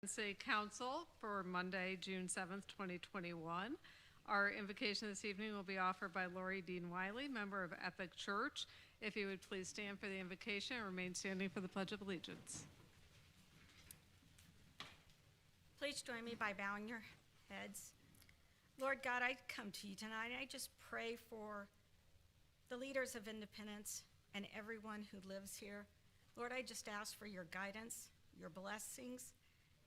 City Council for Monday, June 7th, 2021. Our invocation this evening will be offered by Lori Dean Wiley, member of Epic Church. If you would please stand for the invocation and remain standing for the Pledge of Allegiance. Please join me by bowing your heads. Lord God, I come to you tonight. I just pray for the leaders of Independence and everyone who lives here. Lord, I just ask for your guidance, your blessings.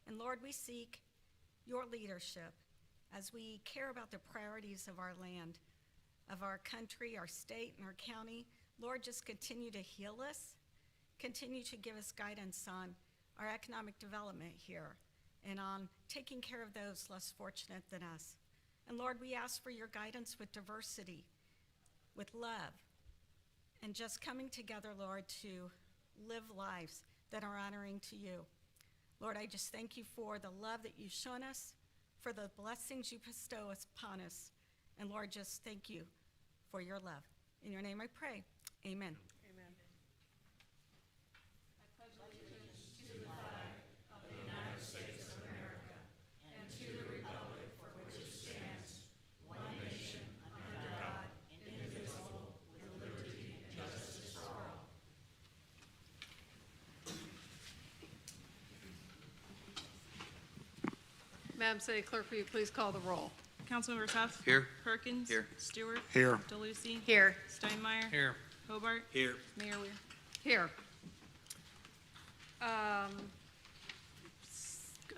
And Lord, we seek your leadership as we care about the priorities of our land, of our country, our state, and our county. Lord, just continue to heal us, continue to give us guidance on our economic development here and on taking care of those less fortunate than us. And Lord, we ask for your guidance with diversity, with love, and just coming together, Lord, to live lives that are honoring to you. Lord, I just thank you for the love that you've shown us, for the blessings you bestow upon us. And Lord, just thank you for your love. In your name I pray, amen. Amen. Madam City Clerk, will you please call the roll? Councilmember Huff. Here. Perkins. Here. Stewart. Here. DeLucy. Here. Steinmeier. Here. Hobart. Here. Mayor Weir. Here.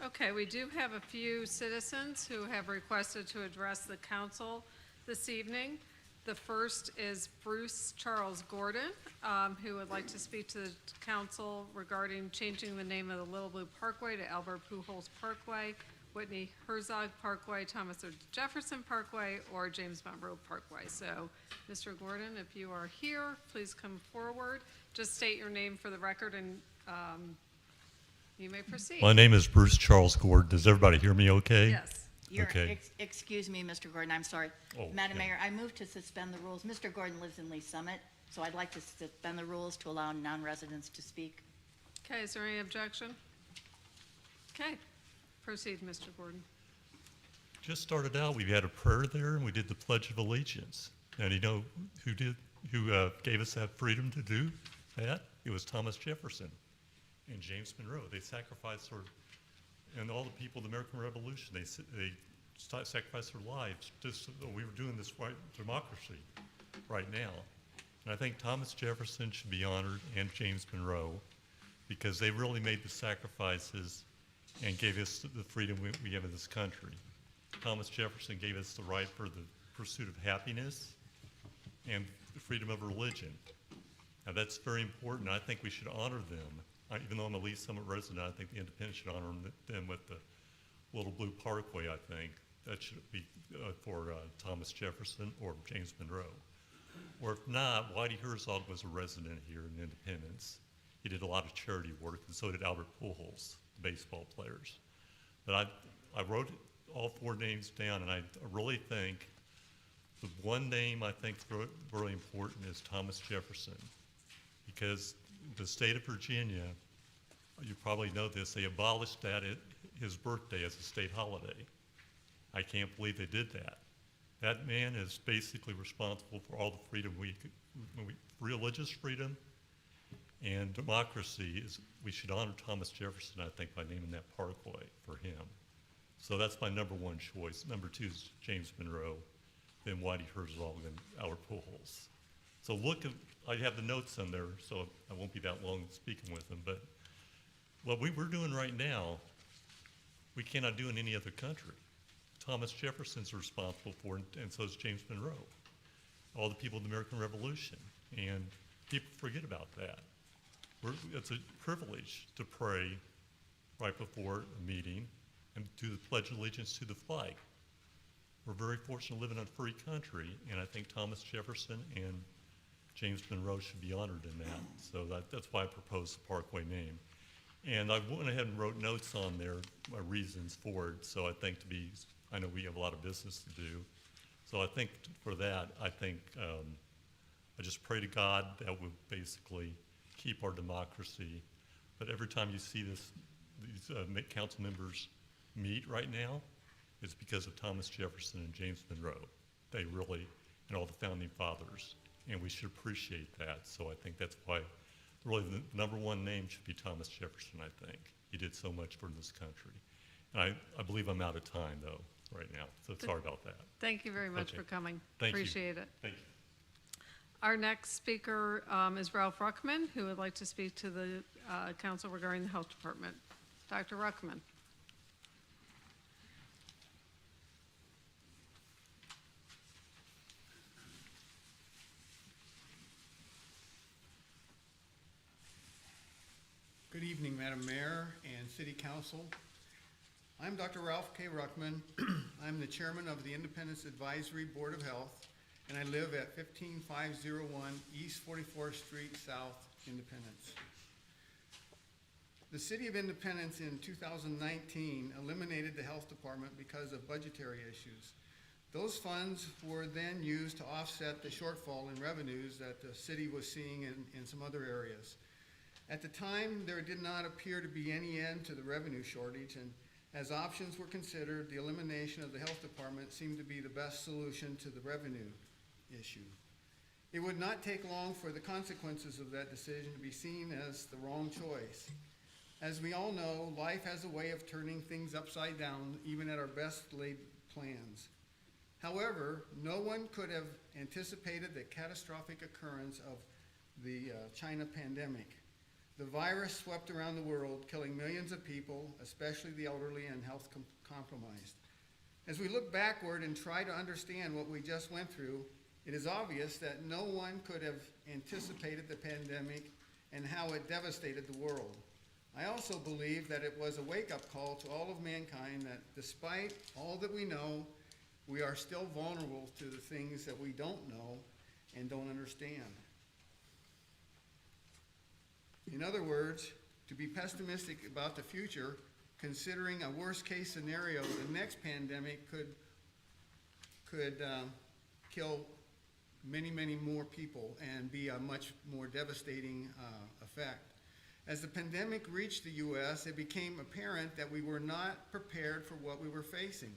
Okay, we do have a few citizens who have requested to address the council this evening. The first is Bruce Charles Gordon, who would like to speak to the council regarding changing the name of the Little Blue Parkway to Albert Pujols Parkway, Whitney Herzog Parkway, Thomas Jefferson Parkway, or James Monroe Parkway. So, Mr. Gordon, if you are here, please come forward. Just state your name for the record and you may proceed. My name is Bruce Charles Gordon. Does everybody hear me okay? Yes. Okay. Excuse me, Mr. Gordon, I'm sorry. Oh, Madam yeah. Mayor, I move to suspend the rules. Mr. Gordon lives in Lee Summit, so I'd like to suspend the rules to allow non-residents to speak. Okay, is there any objection? Okay, proceed, Mr. Gordon. Just started out, we had a prayer there, and we did the Pledge of Allegiance. And you know who gave us that freedom to do that? It was Thomas Jefferson and James Monroe. They sacrificed and all the people of the American Revolution, they sacrificed their lives just so that we were doing this right democracy right now. And I think Thomas Jefferson should be honored, and James Monroe, because they really made the sacrifices and gave us the freedom we have in this country. Thomas Jefferson gave us the right for the pursuit of happiness and the freedom of religion. Now that's very important. I think we should honor them. Even though I'm a Lee Summit resident, I think the Independents should honor them with the Little Blue Parkway, I think. That should be for Thomas Jefferson or James Monroe. Or if not, Whitey Herzog was a resident here in Independence. He did a lot of charity work, and so did Albert Pujols, the baseball players. But I wrote all four names down, and I really think the one name I think is really important is Thomas Jefferson, because the state of Virginia, you probably know this, they abolished that at his birthday as a state holiday. I can't believe they did that. That man is basically responsible for all the freedom religious freedom and democracy. We should honor Thomas Jefferson, I think, by naming that parkway for him. So that's my number one choice. Number two is James Monroe, then Whitey Herzog, and Albert Pujols. So I have the notes on there, so I won't be that long speaking with them, but what we're doing right now, we cannot do in any other country. Thomas Jefferson's responsible for it, and so is James Monroe, all the people of the American Revolution, and people forget about that. It's a privilege to pray right before a meeting and do the Pledge of Allegiance to the flag. We're very fortunate to live in a free country, and I think Thomas Jefferson and James Monroe should be honored in that. So that's why I proposed the Parkway name. And I went ahead and wrote notes on there, my reasons for it. So I know we have a lot of business to do. So I think for that, I just pray to God that we'll basically keep our democracy. But every time you see this these council members meet right now is because of Thomas Jefferson and James Monroe. They really, and all the founding fathers, and we should appreciate that. So I think that's why really the number one name should be Thomas Jefferson, I think. He did so much for this country. And I believe I'm out of time, though, right now, so sorry about that. Thank you very much Okay. for coming. Thank you. Appreciate it. Thank you. Our next speaker is Ralph Ruckman, who would like to speak to the council regarding the health department. Dr. Ruckman. Good evening, Madam Mayor and City Council. I'm Dr. Ralph K. Ruckman. I'm the chairman of the Independence Advisory Board of Health, and I live at 15501 East 44th Street South, Independence. The City of Independence in 2019 eliminated the health department because of budgetary issues. Those funds were then used to offset the shortfall in revenues that the city was seeing in some other areas. At the time, there did not appear to be any end to the revenue shortage, and as options were considered, the elimination of the health department seemed to be the best solution to the revenue issue. It would not take long for the consequences of that decision to be seen as the wrong choice. As we all know, life has a way of turning things upside down, even at our best laid plans. However, no one could have anticipated the catastrophic occurrence of the China pandemic. The virus swept around the world, killing millions of people, especially the elderly and health compromised. As we look backward and try to understand what we just went through, it is obvious that no one could have anticipated the pandemic and how it devastated the world. I also believe that it was a wake-up call to all of mankind that despite all that we know, we are still vulnerable to the things that we don't know and don't understand. In other words, to be pessimistic about the future, considering a worst-case scenario, the next pandemic could kill many, many more people and be a much more devastating effect. As the pandemic reached the U.S., it became apparent that we were not prepared for what we were facing.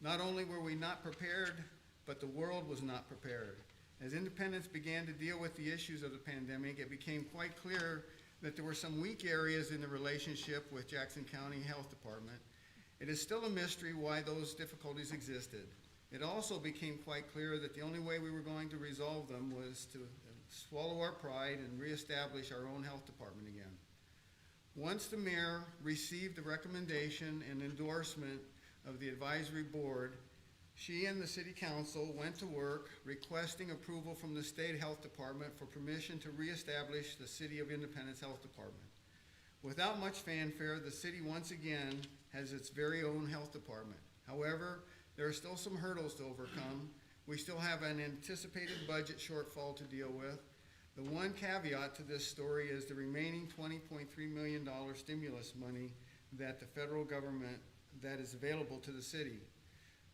Not only were we not prepared, but the world was not prepared. As Independence began to deal with the issues of the pandemic, it became quite clear that there were some weak areas in the relationship with Jackson County Health Department. It is still a mystery why those difficulties existed. It also became quite clear that the only way we were going to resolve them was to swallow our pride and reestablish our own health department again. Once the mayor received the recommendation and endorsement of the advisory board, she and the city council went to work requesting approval from the state health department for permission to reestablish the City of Independence Health Department. Without much fanfare, the city once again has its very own health department. However, there are still some hurdles to overcome. We still have an anticipated budget shortfall to deal with. The one caveat to this story is the remaining $20.3 million stimulus money that the federal government that is available to the city.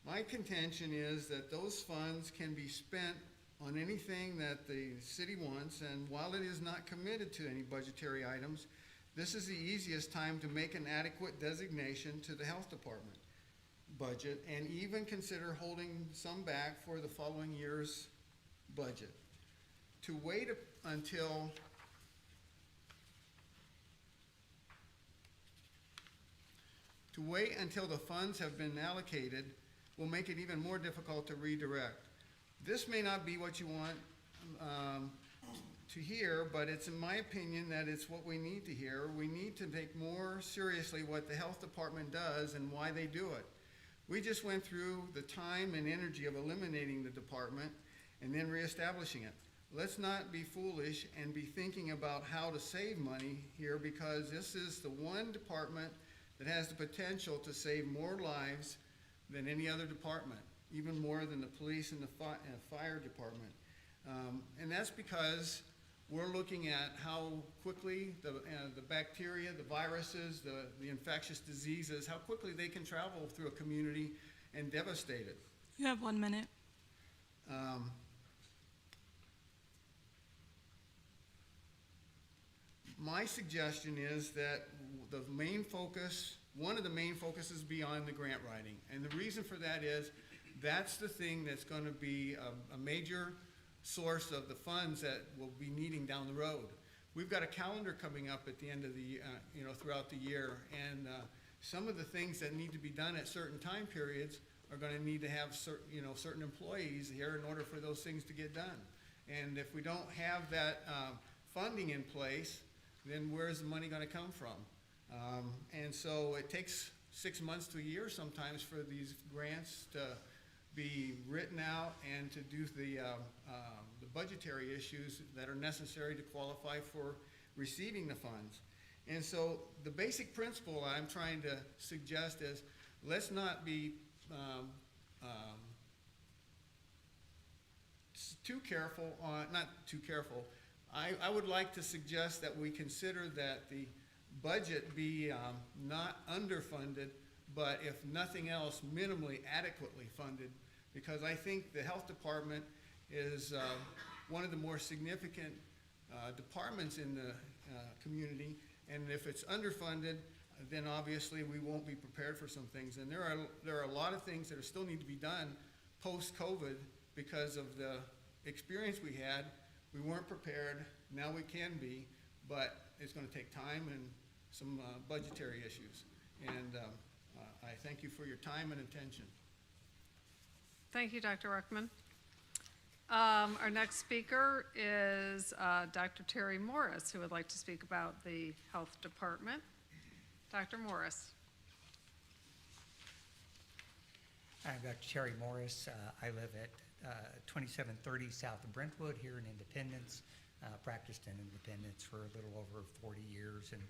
My contention is that those funds can be spent on anything that the city wants, and while it is not committed to any budgetary items, this is the easiest time to make an adequate designation to the health department budget and even consider holding some back for the following year's budget. To wait until the funds have been allocated will make it even more difficult to redirect. This may not be what you want to hear, but it's in my opinion that it's what we need to hear. We need to take more seriously what the health department does and why they do it. We just went through the time and energy of eliminating the department and then reestablishing it. Let's not be foolish and be thinking about how to save money here, because this is the one department that has the potential to save more lives than any other department, even more than the police and the fire department. And that's because we're looking at how quickly the bacteria, the viruses, the infectious diseases, how quickly they can travel through a community and devastate it. You have 1 minute. My suggestion is that the main focus, one of the main focuses be on the grant writing. And the reason for that is, that's the thing that's gonna be a major source of the funds that we'll be needing down the road. We've got a calendar coming up at the end of the, throughout the year, and some of the things that need to be done at certain time periods are gonna need to have certain employees here in order for those things to get done. And if we don't have that funding in place, then where's the money gonna come from? And so it takes 6 months to a year sometimes for these grants to be written out and to do the budgetary issues that are necessary to qualify for receiving the funds. And so the basic principle I'm trying to suggest is, let's not be too careful on, not too careful. I would like to suggest that we consider that the budget be not underfunded, but if nothing else, minimally adequately funded, because I think the health department is one of the more significant departments in the community, and if it's underfunded, then obviously we won't be prepared for some things. And there are a lot of things that still need to be done post-COVID because of the experience we had. We weren't prepared, now we can be, but it's gonna take time and some budgetary issues. And I thank you for your time and attention. Thank you, Dr. Ruckman. Our next speaker is Dr. Terry Morris, who would like to speak about the Health Department. Dr. Morris. I'm Dr. Terry Morris. I live at 2730 south of Brentwood here in Independence. Practiced in Independence for a little over 40 years and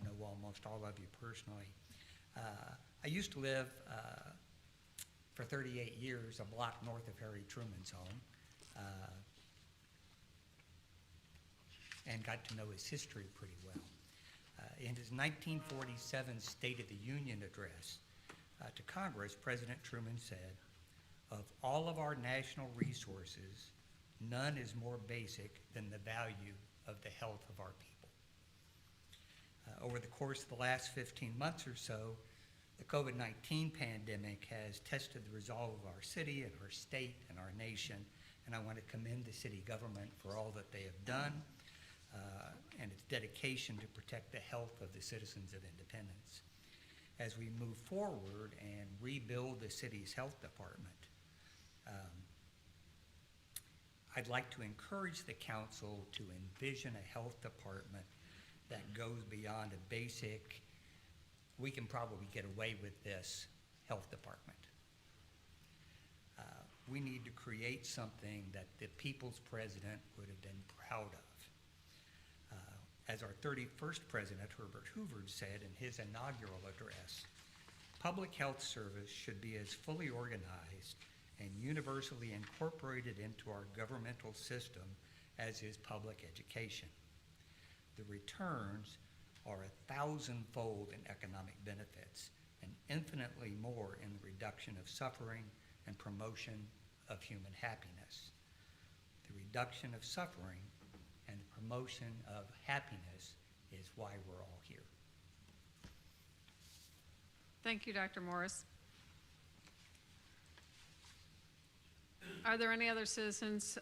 know almost all of you personally. I used to live for 38 years a block north of Harry Truman's home and got to know his history pretty well. In his 1947 State of the Union address to Congress, President Truman said, "Of all of our national resources, none is more basic than the value of the health of our people." Over the course of the last 15 months or so, the COVID-19 pandemic has tested the resolve of our city and our state and our nation, and I want to commend the city government for all that they have done and its dedication to protect the health of the citizens of Independence. As we move forward and rebuild the city's health department, I'd like to encourage the council to envision a health department that goes beyond a basic, we can probably get away with this health department. We need to create something that the people's president would have been proud of. As our 31st president, Herbert Hoover, said in his inaugural address, public health service should be as fully organized and universally incorporated into our governmental system as is public education. The returns are 1,000-fold in economic benefits and infinitely more in the reduction of suffering and promotion of human happiness. The reduction of suffering and the promotion of happiness is why we're all here. Thank you, Dr. Morris. Are there any other citizens?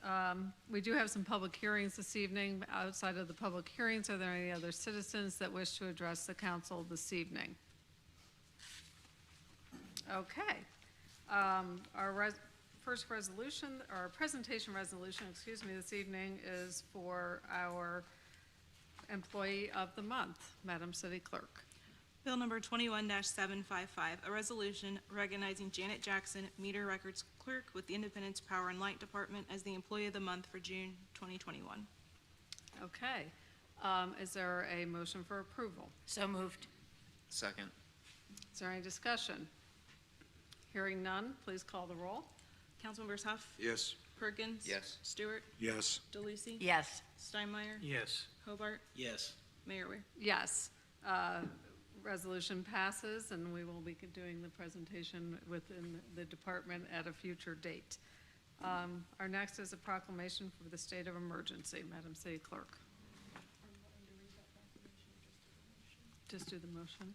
We do have some public hearings this evening. Outside of the public hearings, are there any other citizens that wish to address the council this evening? Okay. Our first resolution, our presentation resolution, this evening is for our Employee of the Month. Madam City Clerk. Bill number 21-755, a resolution recognizing Janet Jackson, meter records clerk with the Independence Power and Light Department as the Employee of the Month for June 2021. Okay. Is there a motion for approval? So moved. Second. Is there any discussion? Hearing none, please call the roll. Councilmembers Huff, Yes. Perkins. Yes. Stewart. Yes. DeLucy. Yes. Steinmeier. Yes. Hobart. Yes. Mayor Ware. Yes. Resolution passes, and we will be doing the presentation within the department at a future date. Our next is a proclamation for the state of emergency. Madam City Clerk. just do the motion.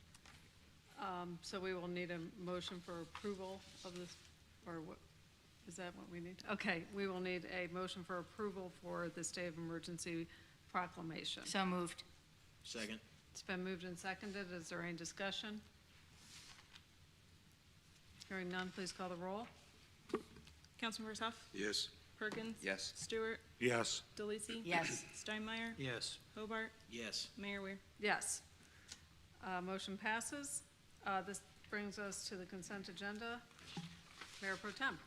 So we will need a motion for approval of this, or what, is that what we need? Okay, we will need a motion for approval for the state of emergency proclamation. So moved. Second. It's been moved and seconded. Is there any discussion? Hearing none, please call the roll. Councilmembers Huff, Yes. Perkins. Yes. Stewart, Yes. DeLucy. Yes. Steinmeier, Yes. Hobart, Yes. Mayor Weir. Yes. Motion passes. This brings us to the consent agenda. Mayor Pro Tem.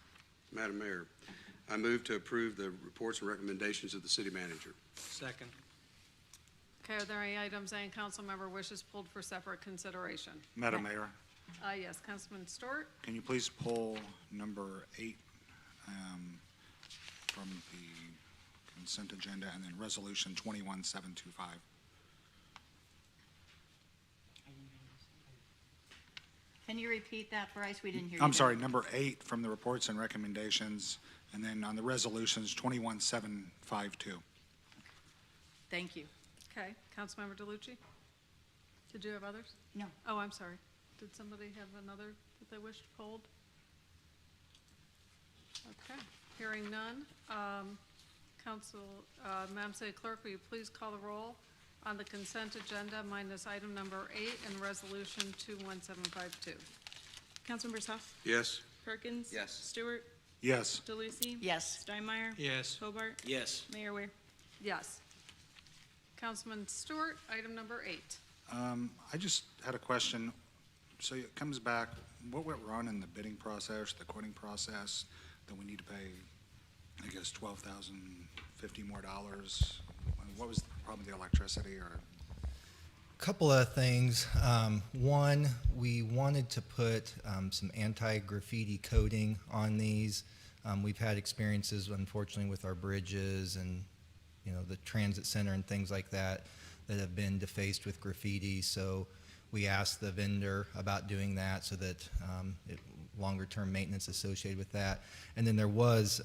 Madam Mayor, I move to approve the reports and recommendations of the city manager. Second. Okay, are there any items any council member wishes pulled for separate consideration? Madam Mayor, Yes, Councilman Stewart? can you please pull number 8 from the consent agenda, and then resolution 21725? Can you repeat that, Bryce? We didn't hear you. I'm there. sorry, number 8 from the reports and recommendations, and then on the resolutions 21752. Thank you. Okay, Councilmember DeLucci? Did you have others? No. Oh, I'm sorry. Did somebody have another that they wished pulled? Okay, hearing none. Madam City Clerk, will you please call the roll on the consent agenda minus item number 8 and resolution 21752? Councilmembers Huff, Yes? Perkins. Yes. Stewart, Yes. DeLucy. Yes. Steinmeier. Yes. Hobart, Yes. Mayor Weir. Yes. Councilman Stewart, item number 8. I just had a question. So it comes back, what went wrong in the bidding process, the quoting process, that we need to pay, I guess, $12,050 more dollars? What was the problem with the electricity, or? Couple of things. One, we wanted to put some anti-graffiti coating on these. We've had experiences, unfortunately, with our bridges and, you know, the transit center and things like that that have been defaced with graffiti. So we asked the vendor about doing that so that longer-term maintenance associated with that. And then there was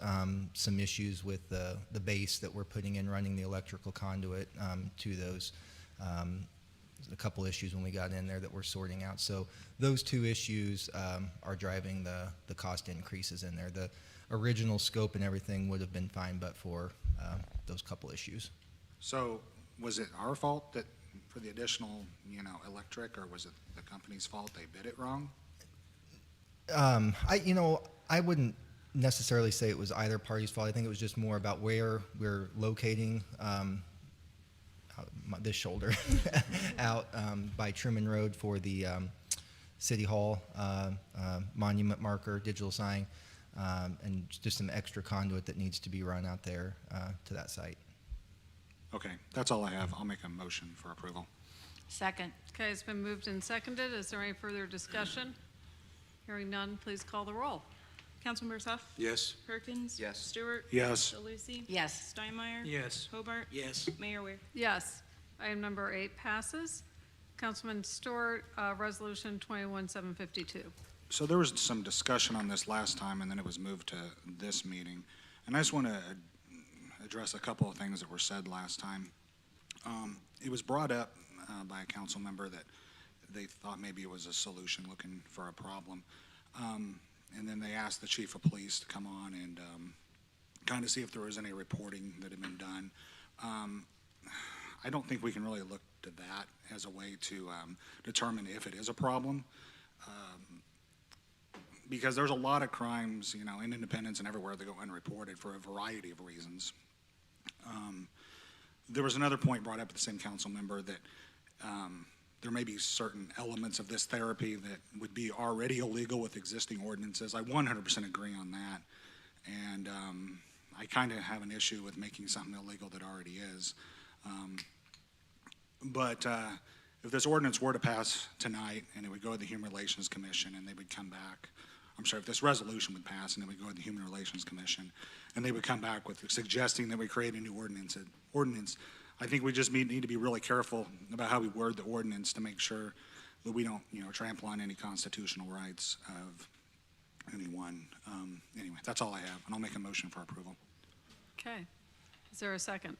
some issues with the base that we're putting in, running the electrical conduit to those. A couple issues when we got in there that we're sorting out. So those two issues are driving the cost increases in there. The original scope and everything would have been fine, but for those couple issues. So was it our fault that, for the additional, electric, or was it the company's fault they bid it wrong? I wouldn't necessarily say it was either party's fault. I think it was just more about where we're locating this shoulder out by Truman Road for the City Hall monument marker, digital sign, and just some extra conduit that needs to be run out there to that site. Okay, that's all I have. I'll make a motion for approval. Second. Okay, it's been moved and seconded. Is there any further discussion? Hearing none, please call the roll. Councilmembers Huff, Yes? Perkins. Yes. Stewart. Yes. DeLucy. Yes. Steinmeier. Yes. Hobart. Yes. Mayor Weir. Yes. Item number 8 passes. Councilman Stewart, resolution 21752. So there was some discussion on this last time, and then it was moved to this meeting. And I just want to address a couple of things that were said last time. It was brought up by a council member that they thought maybe it was a solution looking for a problem. And then they asked the chief of police to come on and kind of see if there was any reporting that had been done. I don't think we can really look to that as a way to determine if it is a problem. Because there's a lot of crimes, in Independence and everywhere that go unreported for a variety of reasons. There was another point brought up at the same council member that there may be certain elements of this therapy that would be already illegal with existing ordinances. I 100% agree on that. And I kind of have an issue with making something illegal that already is. But if this ordinance were to pass tonight and it would go to the Human Relations Commission and they would come back, if this resolution would pass and it would go to the Human Relations Commission and they would come back with suggesting that we create a new ordinance, I think we just need to be really careful about how we word the ordinance to make sure that we don't, trample on any constitutional rights of anyone. Anyway, that's all I have, and I'll make a motion for approval. Okay. Is there a second?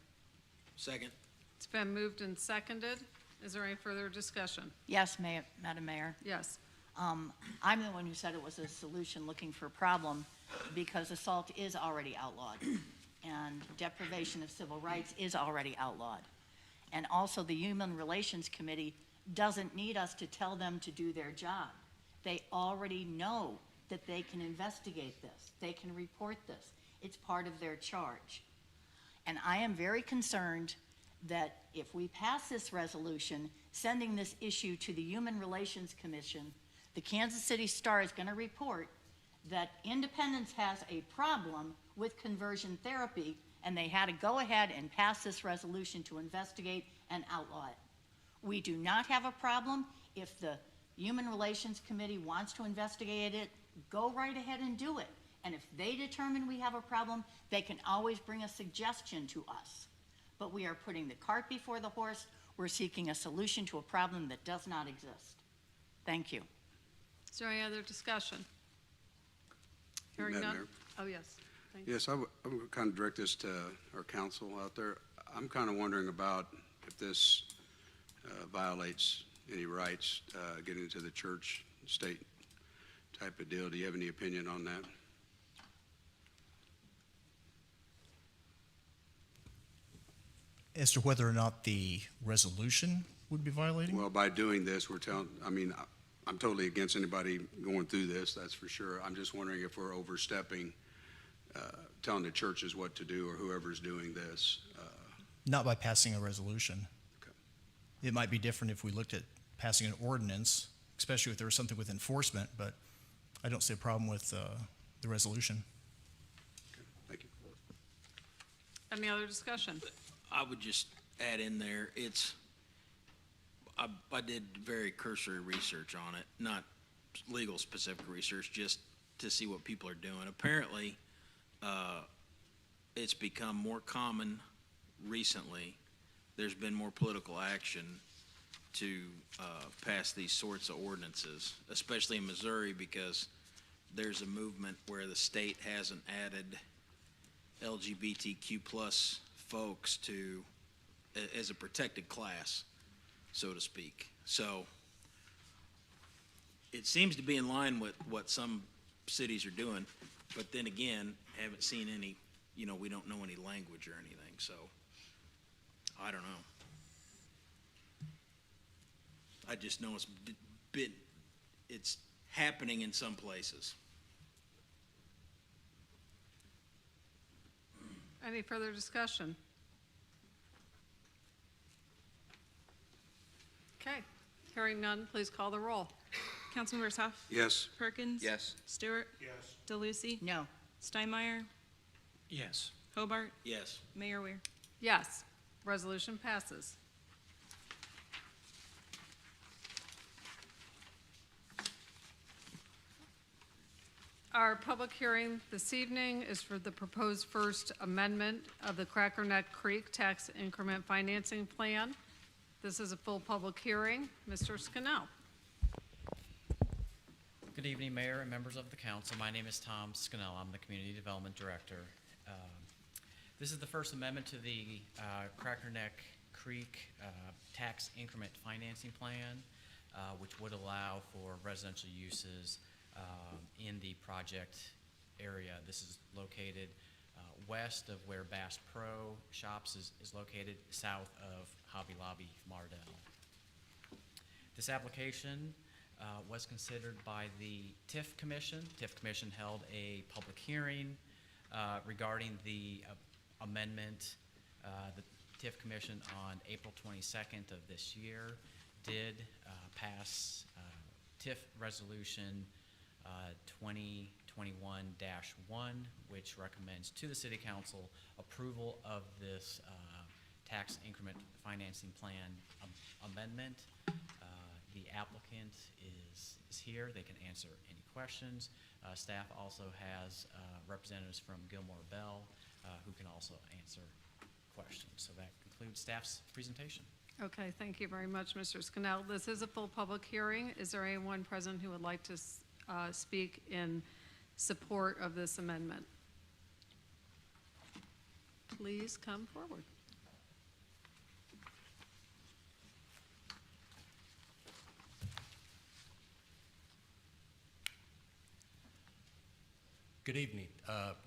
Second. It's been moved and seconded. Is there any further discussion? Yes, Madam Mayor. Yes. I'm the one who said it was a solution looking for a problem because assault is already outlawed and deprivation of civil rights is already outlawed. And also the Human Relations Committee doesn't need us to tell them to do their job. They already know that they can investigate this. They can report this. It's part of their charge. And I am very concerned that if we pass this resolution, sending this issue to the Human Relations Commission, the Kansas City Star is going to report that Independence has a problem with conversion therapy, and they had to go ahead and pass this resolution to investigate and outlaw it. We do not have a problem. If the Human Relations Committee wants to investigate it, go right ahead and do it. And if they determine we have a problem, they can always bring a suggestion to us. But we are putting the cart before the horse. We're seeking a solution to a problem that does not exist. Thank you. Is there any other discussion? Hearing Madam none? Mayor? Oh, yes. Thank you. Yes, I would kind of direct this to our council out there. I'm kind of wondering about if this violates any rights, getting into the church, state type of deal. Do you have any opinion on that? As to whether or not the resolution would be violating? Well, by doing this, we're telling, I'm totally against anybody going through this, that's for sure. I'm just wondering if we're overstepping, telling the churches what to do or whoever's doing this. Not by passing a resolution. Okay. It might be different if we looked at passing an ordinance, especially if there was something with enforcement, but I don't see a problem with the resolution. Okay. Thank you. Any other discussion? I would just add in there, I did very cursory research on it, not legal specific research, just to see what people are doing. Apparently, it's become more common recently. There's been more political action to pass these sorts of ordinances, especially in Missouri, because there's a movement where the state hasn't added LGBTQ plus folks to, as a protected class, so to speak. So it seems to be in line with what some cities are doing, but then again, haven't seen any, we don't know any language or anything, so I don't know. I just know it's happening in some places. Any further discussion? Okay, hearing none, please call the roll. Councilmember Huff? Yes. Perkins? Yes. Stewart? Yes. DeLucy? No. Steinmeier? Yes. Hobart? Yes. Mayor Weir? Yes, resolution passes. Our public hearing this evening is for the proposed First Amendment of the Crackerneck Creek Tax Increment Financing Plan. This is a full public hearing. Mr. Scannell. Good evening, Mayor and members of the council. My name is Tom Scannell. I'm the Community Development Director. This is the First Amendment to the Crackerneck Creek Tax Increment Financing Plan, which would allow for residential uses in the project area. This is located west of where Bass Pro Shops is located, south of Hobby Lobby Mardell. This application was considered by the TIF Commission. TIF Commission held a public hearing regarding the amendment. The TIF Commission on April 22nd of this year did pass TIF Resolution 2021-1, which recommends to the City Council approval of this tax increment financing plan amendment. The applicant is here. They can answer any questions. Staff also has representatives from Gilmore Bell who can also answer questions. So that concludes staff's presentation. Okay, thank you very much, Mr. Scannell. This is a full public hearing. Is there anyone present who would like to speak in support of this amendment? Please come forward. Good evening,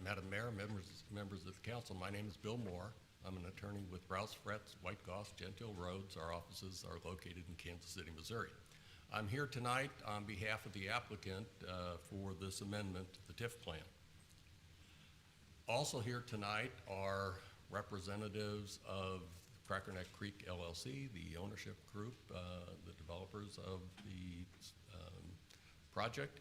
Madam Mayor, members of the council. My name is Bill Moore. I'm an attorney with Rouse Fretz, White Goss, Gentile Rhodes. Our offices are located in Kansas City, Missouri. I'm here tonight on behalf of the applicant for this amendment to the TIF plan. Also here tonight are representatives of Crackerneck Creek LLC, the ownership group, the developers of the project,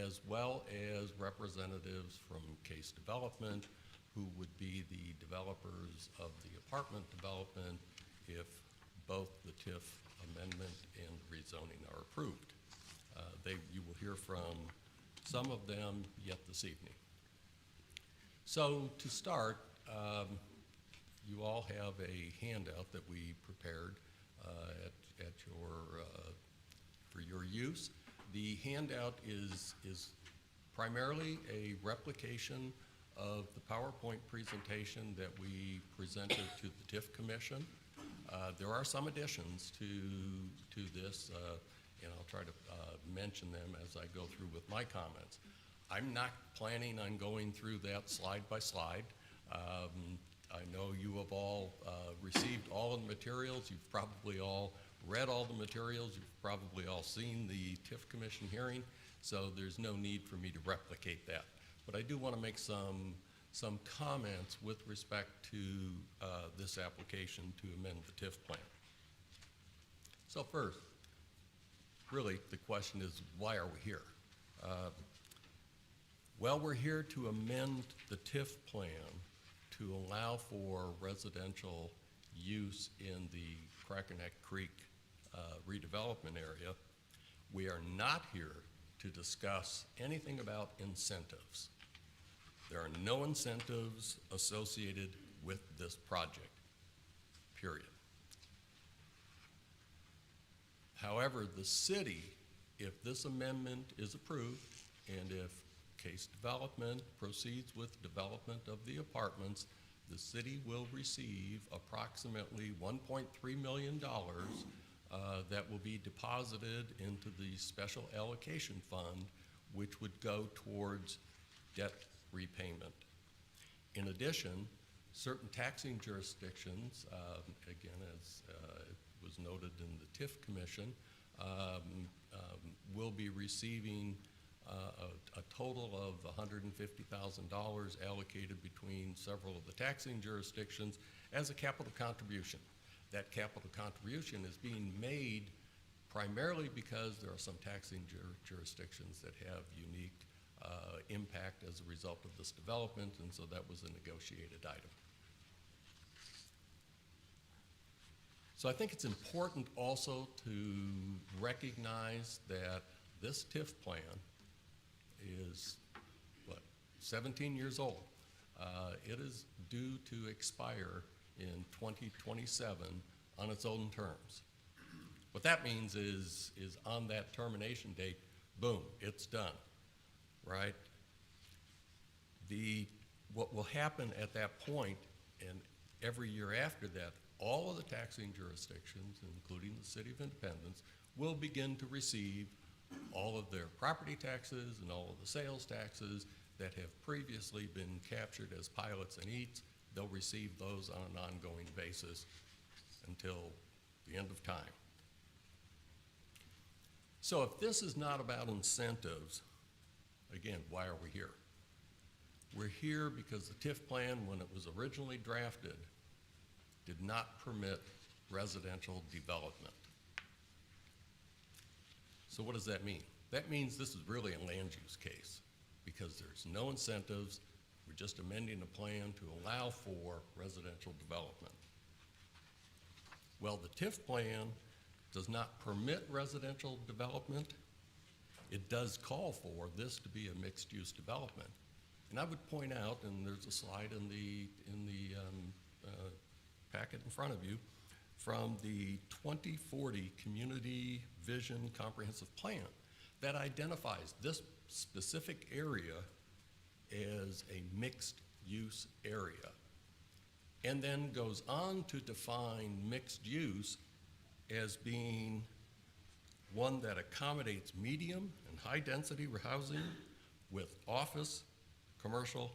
as well as representatives from Case Development, who would be the developers of the apartment development if both the TIF amendment and rezoning are approved. You will hear from some of them yet this evening. So to start, you all have a handout that we prepared for your use. The handout is primarily a replication of the PowerPoint presentation that we presented to the TIF Commission. There are some additions to this, and I'll try to mention them as I go through with my comments. I'm not planning on going through that slide by slide. I know you have all received all of the materials. You've probably all read all the materials. You've probably all seen the TIF Commission hearing, so there's no need for me to replicate that. But I do want to make some comments with respect to this application to amend the TIF plan. So first, really the question is, why are we here? Well, we're here to amend the TIF plan to allow for residential use in the Crackerneck Creek redevelopment area. We are not here to discuss anything about incentives. There are no incentives associated with this project, period. However, the city, if this amendment is approved and if Case Development proceeds with development of the apartments, the city will receive approximately $1.3 million that will be deposited into the special allocation fund, which would go towards debt repayment. In addition, certain taxing jurisdictions, again, as was noted in the TIF Commission, will be receiving a total of $150,000 allocated between several of the taxing jurisdictions as a capital contribution. That capital contribution is being made primarily because there are some taxing jurisdictions that have unique impact as a result of this development, and so that was a negotiated item. So I think it's important also to recognize that this TIF plan is, 17 years old. It is due to expire in 2027 on its own terms. What that means is on that termination date, boom, it's done, right? What will happen at that point and every year after that, all of the taxing jurisdictions, including the City of Independence, will begin to receive all of their property taxes and all of the sales taxes that have previously been captured as pilots and eats. They'll receive those on an ongoing basis until the end of time. So if this is not about incentives, again, why are we here? We're here because the TIF plan, when it was originally drafted, did not permit residential development. So what does that mean? That means this is really a land use case because there's no incentives. We're just amending the plan to allow for residential development. Well, the TIF plan does not permit residential development. It does call for this to be a mixed-use development. And I would point out, and there's a slide in the packet in front of you, from the 2040 Community Vision Comprehensive Plan that identifies this specific area as a mixed-use area, and then goes on to define mixed use as being one that accommodates medium and high-density housing with office, commercial,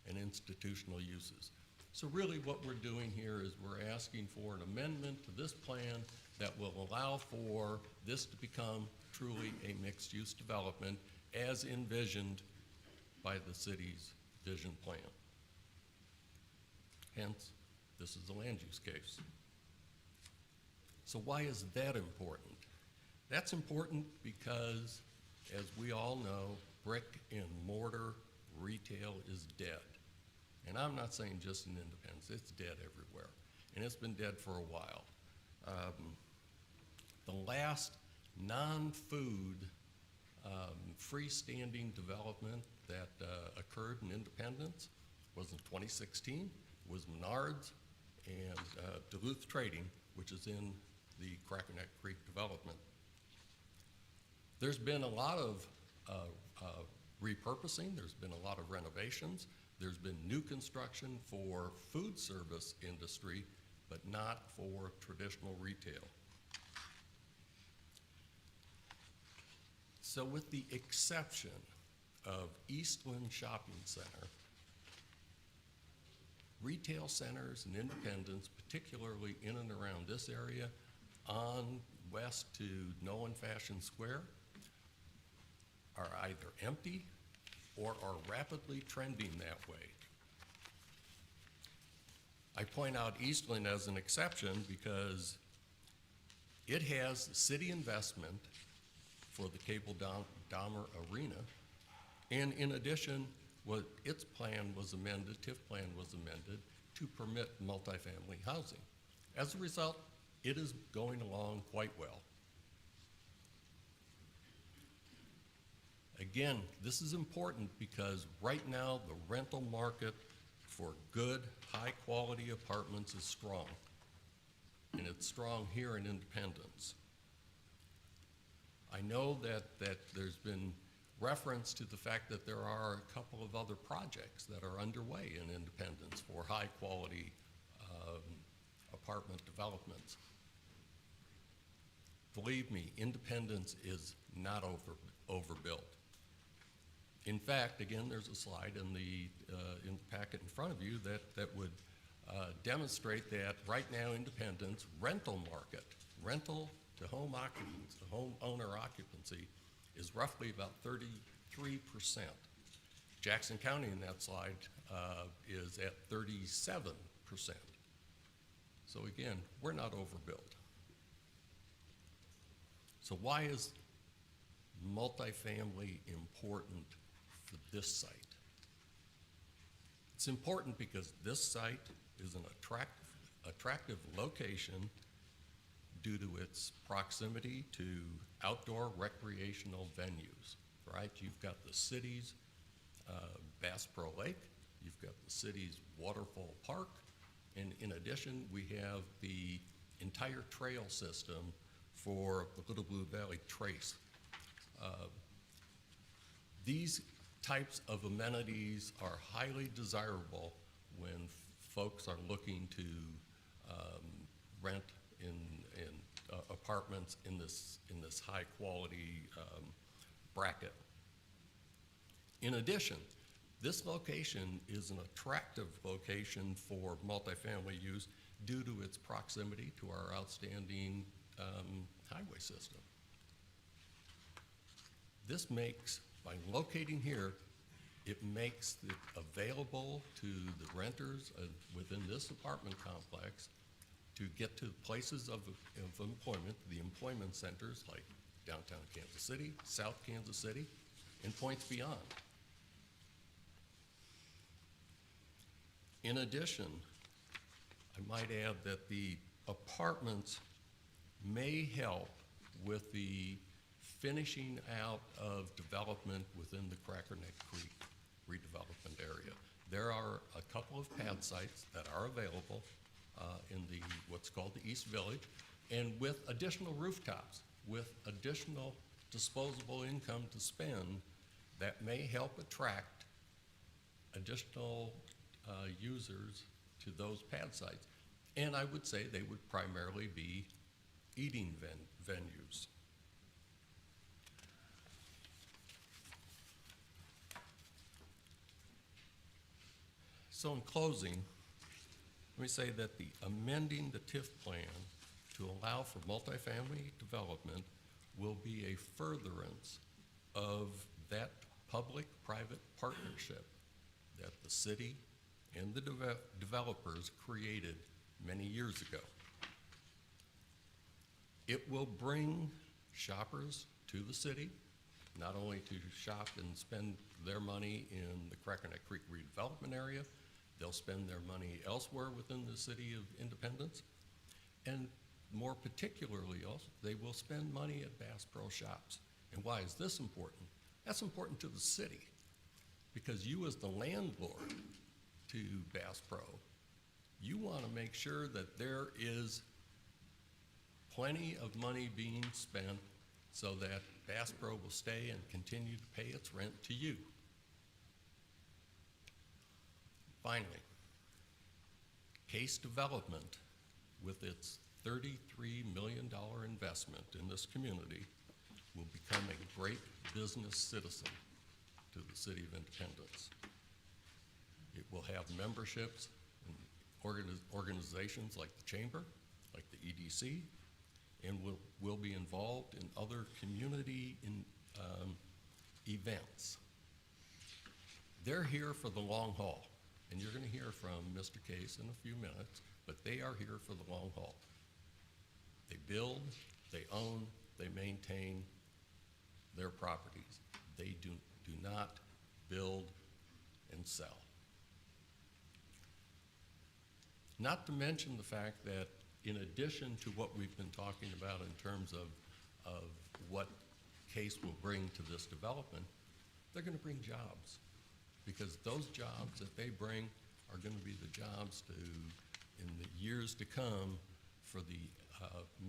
and institutional uses. So really what we're doing here is we're asking for an amendment to this plan that will allow for this to become truly a mixed-use development as envisioned by the city's vision plan. Hence, this is a land use case. So why is that important? That's important because, as we all know, brick and mortar retail is dead. And I'm not saying just in Independence, it's dead everywhere. And it's been dead for a while. The last non-food freestanding development that occurred in Independence was in 2016. It was Menards and Duluth Trading, which is in the Crackerneck Creek development. There's been a lot of repurposing, there's been a lot of renovations, there's been new construction for food service industry, but not for traditional retail. So with the exception of Eastland Shopping Center, retail centers and Independence, particularly in and around this area, on west to Nolan Fashion Square, are either empty or are rapidly trending that way. I point out Eastland as an exception because it has city investment for the Cable Dahmer Arena, and in addition, what its plan was amended, TIF plan was amended, to permit multifamily housing. As a result, it is going along quite well. Again, this is important because right now the rental market for good, high-quality apartments is strong, and it's strong here in Independence. I know that there's been reference to the fact that there are a couple of other projects that are underway in Independence for high-quality apartment developments. Believe me, Independence is not overbuilt. In fact, again, there's a slide in the packet in front of you that would demonstrate that right now Independence rental market, rental to home occupancy, homeowner occupancy, is roughly about 33%. Jackson County in that slide is at 37%. So again, we're not overbuilt. So why is multifamily important for this site? It's important because this site is an attractive location due to its proximity to outdoor recreational venues, right? You've got the city's Bass Pro Lake, you've got the city's Waterfall Park, and in addition, we have the entire trail system for the Little Blue Valley Trace. These types of amenities are highly desirable when folks are looking to rent in apartments in this high quality bracket. In addition, this location is an attractive location for multifamily use due to its proximity to our outstanding highway system. This makes, by locating here, it makes it available to the renters within this apartment complex to get to places of employment, the employment centers like downtown Kansas City, South Kansas City, and points beyond. In addition, I might add that the apartments may help with the finishing out of development within the Crackerneck Creek redevelopment area. There are a couple of pad sites that are available in what's called the East Village, and with additional rooftops, with additional disposable income to spend, that may help attract additional users to those pad sites. And I would say they would primarily be eating venues. So in closing, let me say that the amending the TIF plan to allow for multifamily development will be a furtherance of that public-private partnership that the city and the developers created many years ago. It will bring shoppers to the city, not only to shop and spend their money in the Crackerneck Creek redevelopment area, they'll spend their money elsewhere within the city of Independence, and more particularly also, they will spend money at Bass Pro Shops. And why is this important? That's important to the city, because you as the landlord to Bass Pro, you want to make sure that there is plenty of money being spent so that Bass Pro will stay and continue to pay its rent to you. Finally, Case Development, with its $33 million investment in this community, will become a great business citizen to the City of Independence. It will have memberships in organizations like the Chamber, like the EDC, and will be involved in other community events. They're here for the long haul, and you're going to hear from Mr. Case in a few minutes, but they are here for the long haul. They build, they own, they maintain their properties. They do not build and sell. Not to mention the fact that in addition to what we've been talking about in terms of what Case will bring to this development, they're going to bring jobs, because those jobs that they bring are going to be the jobs in the years to come for the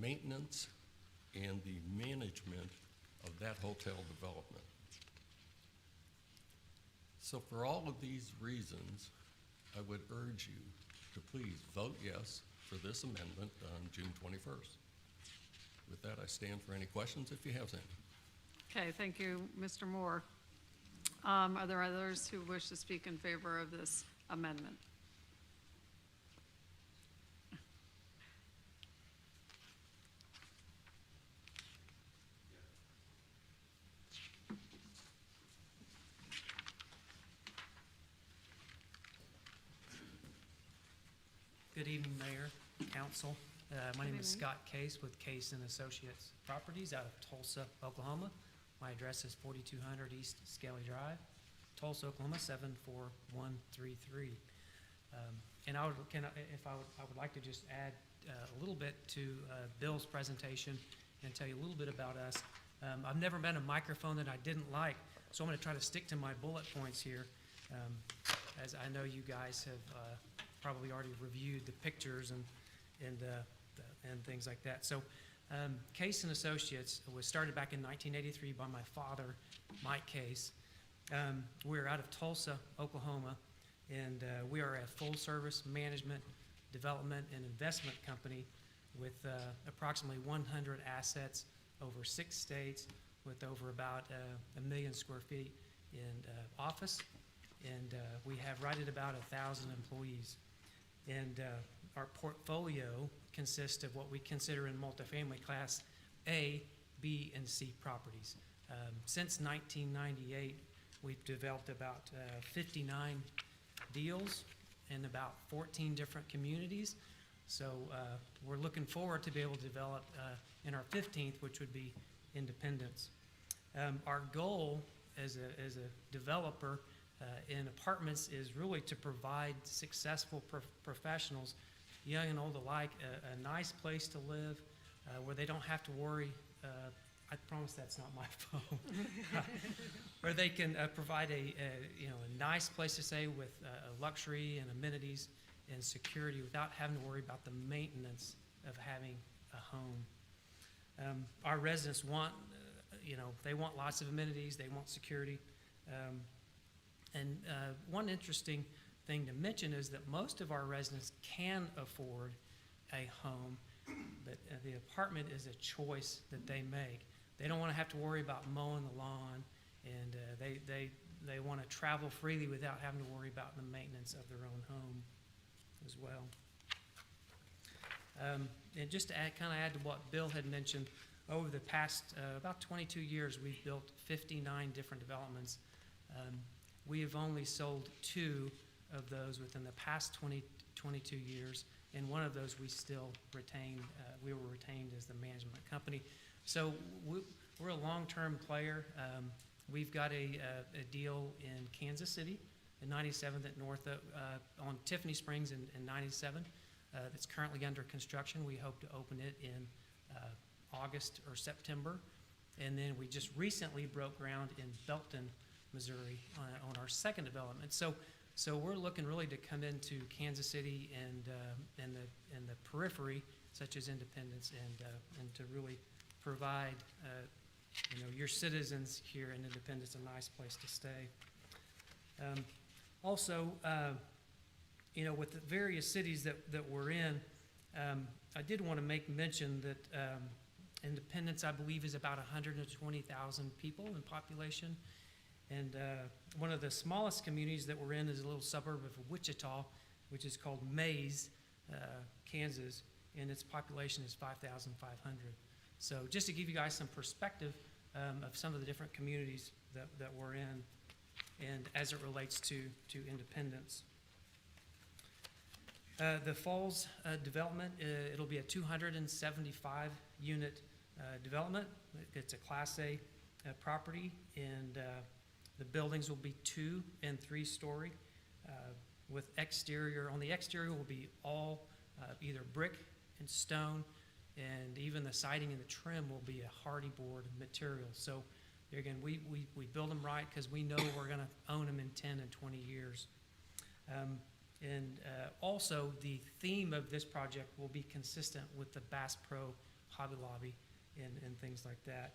maintenance and the management of that hotel development. So for all of these reasons, I would urge you to please vote yes for this amendment on June 21st. With that, I stand for any questions if you have any. Okay, thank you, Mr. Moore. Are there others who wish to speak in favor of this amendment? Good evening, Mayor, Council. My name is Scott Case with Case and Associates Properties out of Tulsa, Oklahoma. My address is 4200 East Skelly Drive, Tulsa, Oklahoma 74133. And I would like to just add a little bit to Bill's presentation and tell you a little bit about us. I've never been a microphone that I didn't like, so I'm going to try to stick to my bullet points here, as I know you guys have probably already reviewed the pictures and things like that. So Case and Associates was started back in 1983 by my father, Mike Case. We're out of Tulsa, Oklahoma, and we are a full-service management, development, and investment company with approximately 100 assets over 6 states, with over about 1 million square feet in office, and we have right at about 1,000 employees. And our portfolio consists of what we consider in multifamily class A, B, and C properties. Since 1998, we've developed about 59 deals in about 14 different communities. So we're looking forward to be able to develop in our 15th, which would be Independence. Our goal as a developer in apartments is really to provide successful professionals, young and old alike, a nice place to live where they don't have to worry. I promise that's not my phone. Where they can provide a nice place to stay with luxury and amenities and security without having to worry about the maintenance of having a home. Our residents want, they want lots of amenities, they want security. And one interesting thing to mention is that most of our residents can afford a home, but the apartment is a choice that they make. They don't want to have to worry about mowing the lawn, and they want to travel freely without having to worry about the maintenance of their own home as well. And just to kind of add to what Bill had mentioned, over the past about 22 years, we've built 59 different developments. We have only sold 2 of those within the past 22 years, and one of those we still retained. We were retained as the management company. So we're a long-term player. We've got a deal in Kansas City, in 97th at North, on Tiffany Springs in 97, that's currently under construction. We hope to open it in August or September. And then we just recently broke ground in Belton, Missouri on our second development. So we're looking really to come into Kansas City and the periphery, such as Independence, and to really provide your citizens here in Independence a nice place to stay. Also, with the various cities that we're in, I did want to make mention that Independence, I believe, is about 120,000 people in population. And one of the smallest communities that we're in is a little suburb of Wichita, which is called Mays, Kansas, and its population is 5,500. So just to give you guys some perspective of some of the different communities that we're in, and as it relates to Independence. The Falls development, it'll be a 275 unit development. It's a Class A property, and the buildings will be 2- and 3-story with exterior. On the exterior will be all either brick and stone, and even the siding and the trim will be a hardy board material. So again, we build them right because we know we're going to own them in 10 and 20 years. Also, the theme of this project will be consistent with the Bass Pro Hobby Lobby and things like that.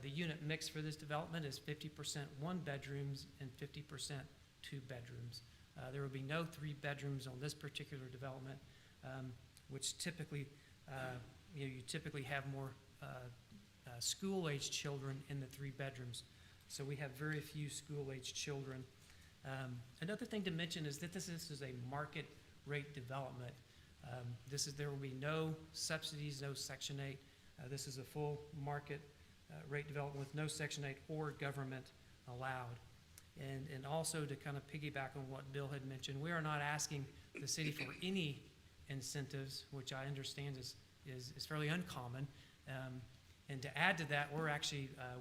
The unit mix for this development is 50% 1-bedrooms and 50% 2-bedrooms. There will be no 3 bedrooms on this particular development, which typically, you typically have more school-aged children in the 3 bedrooms. So we have very few school-aged children. Another thing to mention is that this is a market rate development. There will be no subsidies, no Section 8. This is a full market rate development with no Section 8 or government allowed. And also to kind of piggyback on what Bill had mentioned, we are not asking the city for any incentives, which I understand is fairly uncommon. And to add to that,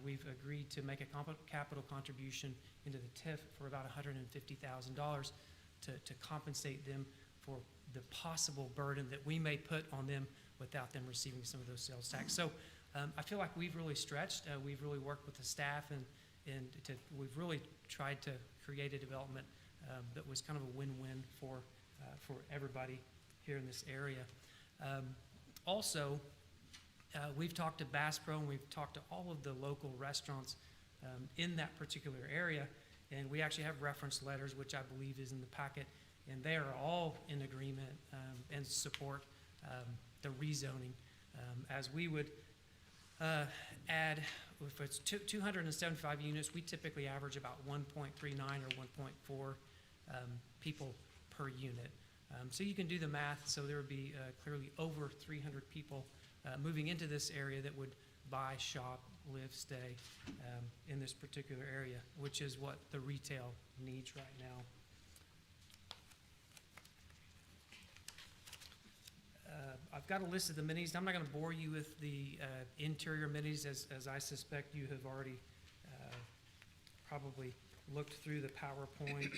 we've agreed to make a capital contribution into the TIF for about $150,000 to compensate them for the possible burden that we may put on them without them receiving some of those sales tax. So I feel like we've really stretched. We've really worked with the staff, and we've really tried to create a development that was kind of a win-win for everybody here in this area. Also, we've talked to Bass Pro, and we've talked to all of the local restaurants in that particular area, and we actually have reference letters, which I believe is in the packet, and they are all in agreement and support the rezoning. As we would add, if it's 275 units, we typically average about 1.39 or 1.4 people per unit. So you can do the math, so there would be clearly over 300 people moving into this area that would buy, shop, live, stay in this particular area, which is what the retail needs right now. I've got a list of the minis. I'm not going to bore you with the interior minis, as I suspect you have already probably looked through the PowerPoint.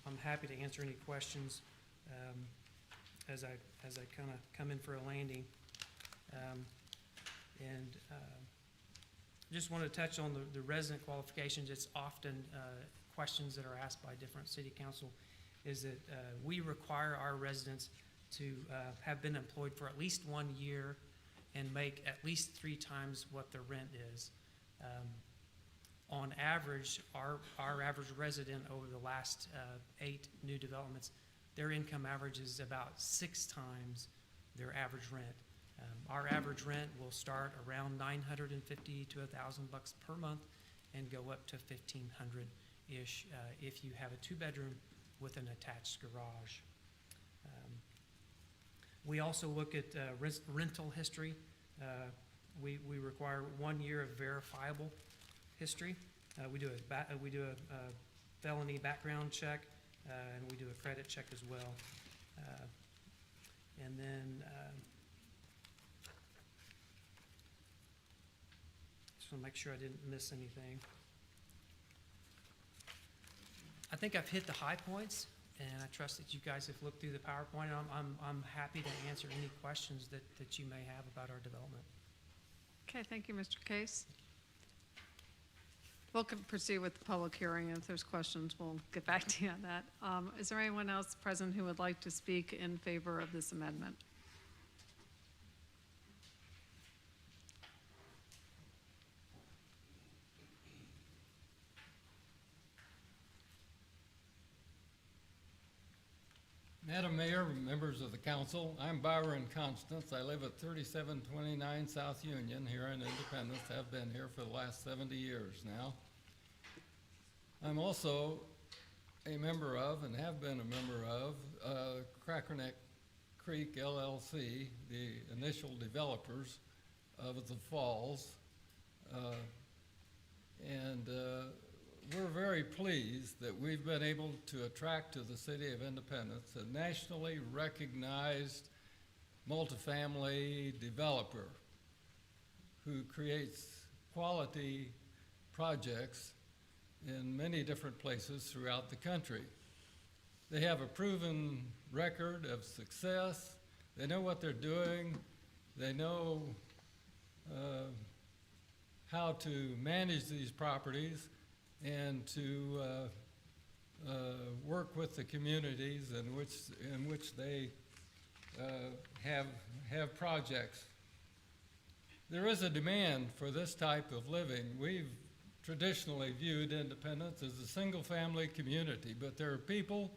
I'm happy to answer any questions as I kind of come in for a landing. Just want to touch on the resident qualifications. It's often questions that are asked by different city council, is that we require our residents to have been employed for at least 1 year and make at least 3 times what the rent is. On average, our average resident over the last 8 new developments, their income average is about 6 times their average rent. Our average rent will start around $950 to $1,000 per month and go up to $1,500 ish if you have a two-bedroom with an attached garage. We also look at rental history. We require 1 year of verifiable history. We do a felony background check, and we do a credit check as well. And then just want to make sure I didn't miss anything. I think I've hit the high points, and I trust that you guys have looked through the PowerPoint. I'm happy to answer any questions that you may have about our development. Okay, thank you, Mr. Case. We'll proceed with the public hearing, and if there's questions, we'll get back to you on that. Is there anyone else present who would like to speak in favor of this amendment? Madam Mayor, members of the council, I'm Byron Constance. I live at 3729 South Union here in Independence. Have been here for the last 70 years now. I'm also a member of, and have been a member of, Crackerneck Creek LLC, the initial developers of the falls. We're very pleased that we've been able to attract to the city of Independence a nationally recognized multifamily developer who creates quality projects in many different places throughout the country. They have a proven record of success. They know what they're doing. They know how to manage these properties and to work with the communities in which they have projects. There is a demand for this type of living. We've traditionally viewed Independence as a single-family community, but there are people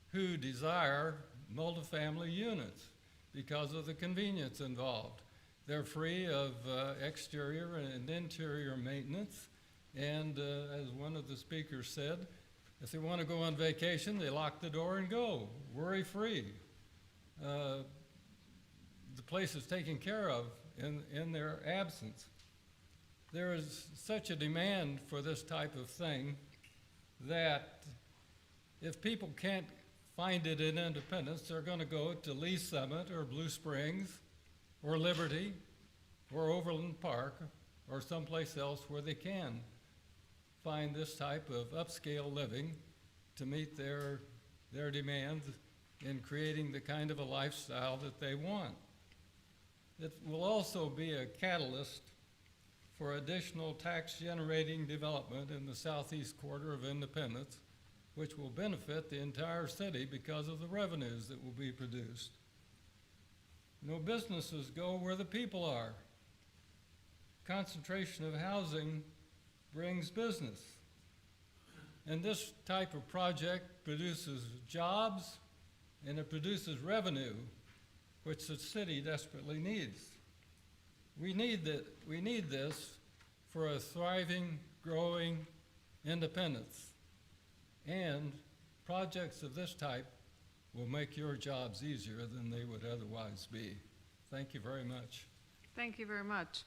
who desire multifamily units because of the convenience involved. They're free of exterior and interior maintenance. And as one of the speakers said, if they want to go on vacation, they lock the door and go, worry-free. The place is taken care of in their absence. There is such a demand for this type of thing that if people can't find it in Independence, they're going to go to Lee Summit or Blue Springs or Liberty or Overland Park or someplace else where they can find this type of upscale living to meet their demands in creating the kind of a lifestyle that they want. It will also be a catalyst for additional tax-generating development in the southeast quarter of Independence, which will benefit the entire city because of the revenues that will be produced. No businesses go where the people are. Concentration of housing brings business. And this type of project produces jobs and it produces revenue, which the city desperately needs. We need this for a thriving, growing Independence. And projects of this type will make your jobs easier than they would otherwise be. Thank you very much. Thank you very much.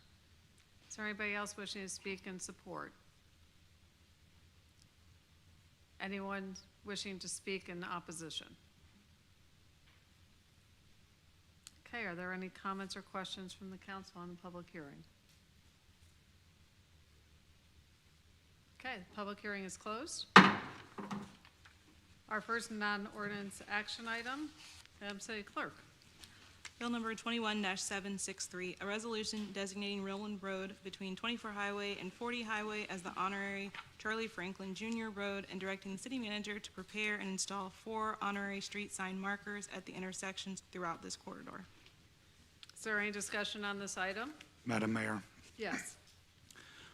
Is there anybody else wishing to speak in support? Anyone wishing to speak in opposition? Okay, are there any comments or questions from the council on the public hearing? Okay, the public hearing is closed. Our first non-ordinance action item, Madam City Clerk. Bill number 21-763, a resolution designating Roland Road between 24 Highway and 40 Highway as the Honorary Charlie Franklin Jr. Road and directing the city manager to prepare and install 4 honorary street sign markers at the intersections throughout this corridor. Is there any discussion on this item? Madam Mayor, Yes.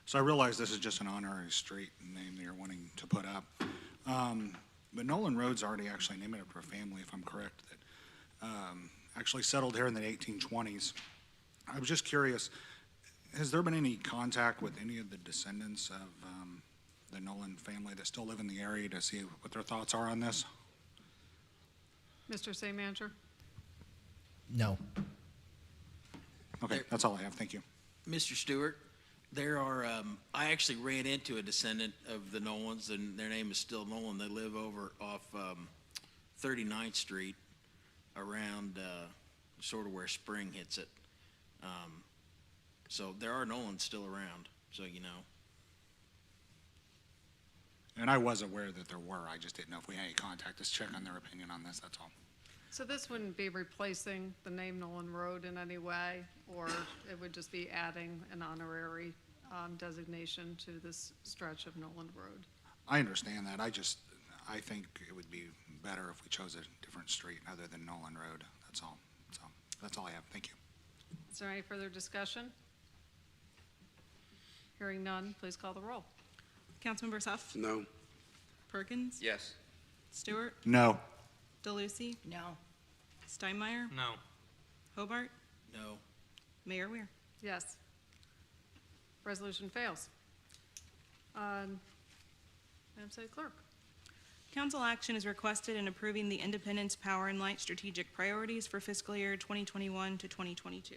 so I realize this is just an honorary street name that you're wanting to put up. But Nolan Road's already actually named after a family, if I'm correct, that actually settled here in the 1820s. I was just curious, has there been any contact with any of the descendants of the Nolan family that still live in the area to see what their thoughts are on this. Mr. City Manager? No. Okay, that's all I have. Thank you. Mr. Stewart, there are, I actually ran into a descendant of the Nolans, and their name is still Nolan. They live over off 39th Street, around sort of where spring hits it. So there are Nolans still around, so you know. And I was aware that there were. I just didn't know if we had any contact. Just check on their opinion on this, that's all. So this wouldn't be replacing the name Nolan Road in any way, or it would just be adding an honorary designation to this stretch of Nolan Road? I understand that. I think it would be better if we chose a different street other than Nolan Road. That's all. So that's all I have. Thank you. Is there any further discussion? Hearing none, please call the roll. Councilmember Huff, No. Perkins, Yes. Stewart, No. DeLucy, No. Steinmeier, No. Hobart, No. Mayor Weir. Yes. Resolution fails. Madam City Clerk? Council action is requested in approving the Independence Power and Light strategic priorities for fiscal year 2021 to 2022.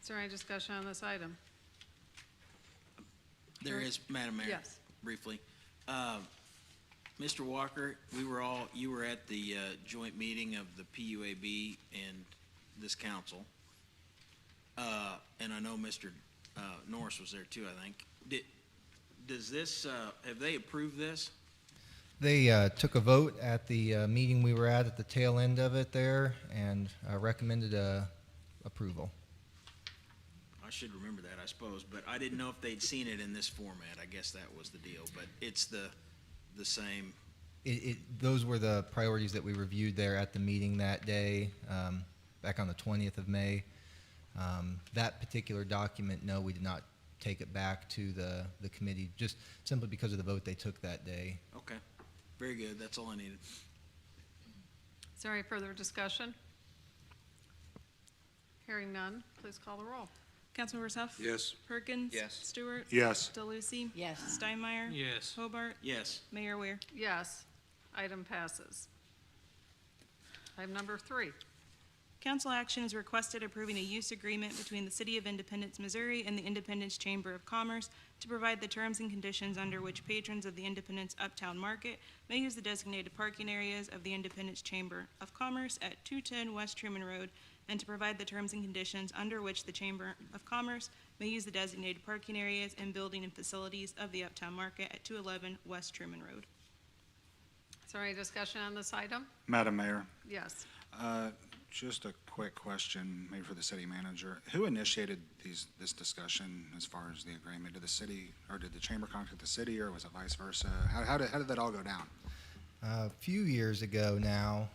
Is there any discussion on this item? There is, Madam Mayor. Yes. Briefly. Mr. Walker, you were at the joint meeting of the PUAB and this council. And I know Mr. Norris was there too, I think. Does this, have they approved this? They took a vote at the meeting we were at the tail end of it there and recommended approval. I should remember that, I suppose, but I didn't know if they'd seen it in this format. I guess that was the deal, but it's the same. Those were the priorities that we reviewed there at the meeting that day, back on the 20th of May. That particular document, no, we did not take it back to the committee, just simply because of the vote they took that day. Okay, very good. That's all I needed. Is there any further discussion? Hearing none, please call the roll. Councilmember Huff, Yes. Perkins, Yes. Stewart, Yes. DeLucy, Yes. Steinmeier, Yes. Hobart, Yes. Mayor Weir. Yes. Item passes. Item number 3. Council action is requested approving a use agreement between the City of Independence, Missouri and the Independence Chamber of Commerce to provide the terms and conditions under which patrons of the Independence Uptown Market may use the designated parking areas of the Independence Chamber of Commerce at 210 West Truman Road, and to provide the terms and conditions under which the Chamber of Commerce may use the designated parking areas and building and facilities of the Uptown Market at 211 West Truman Road. Is there any discussion on this item? Madam Mayor, Yes. just a quick question, maybe for the city manager. Who initiated this discussion as far as the agreement? Did the city, or did the chamber contact the city, or was it vice versa? How did that all go down? A few years ago now,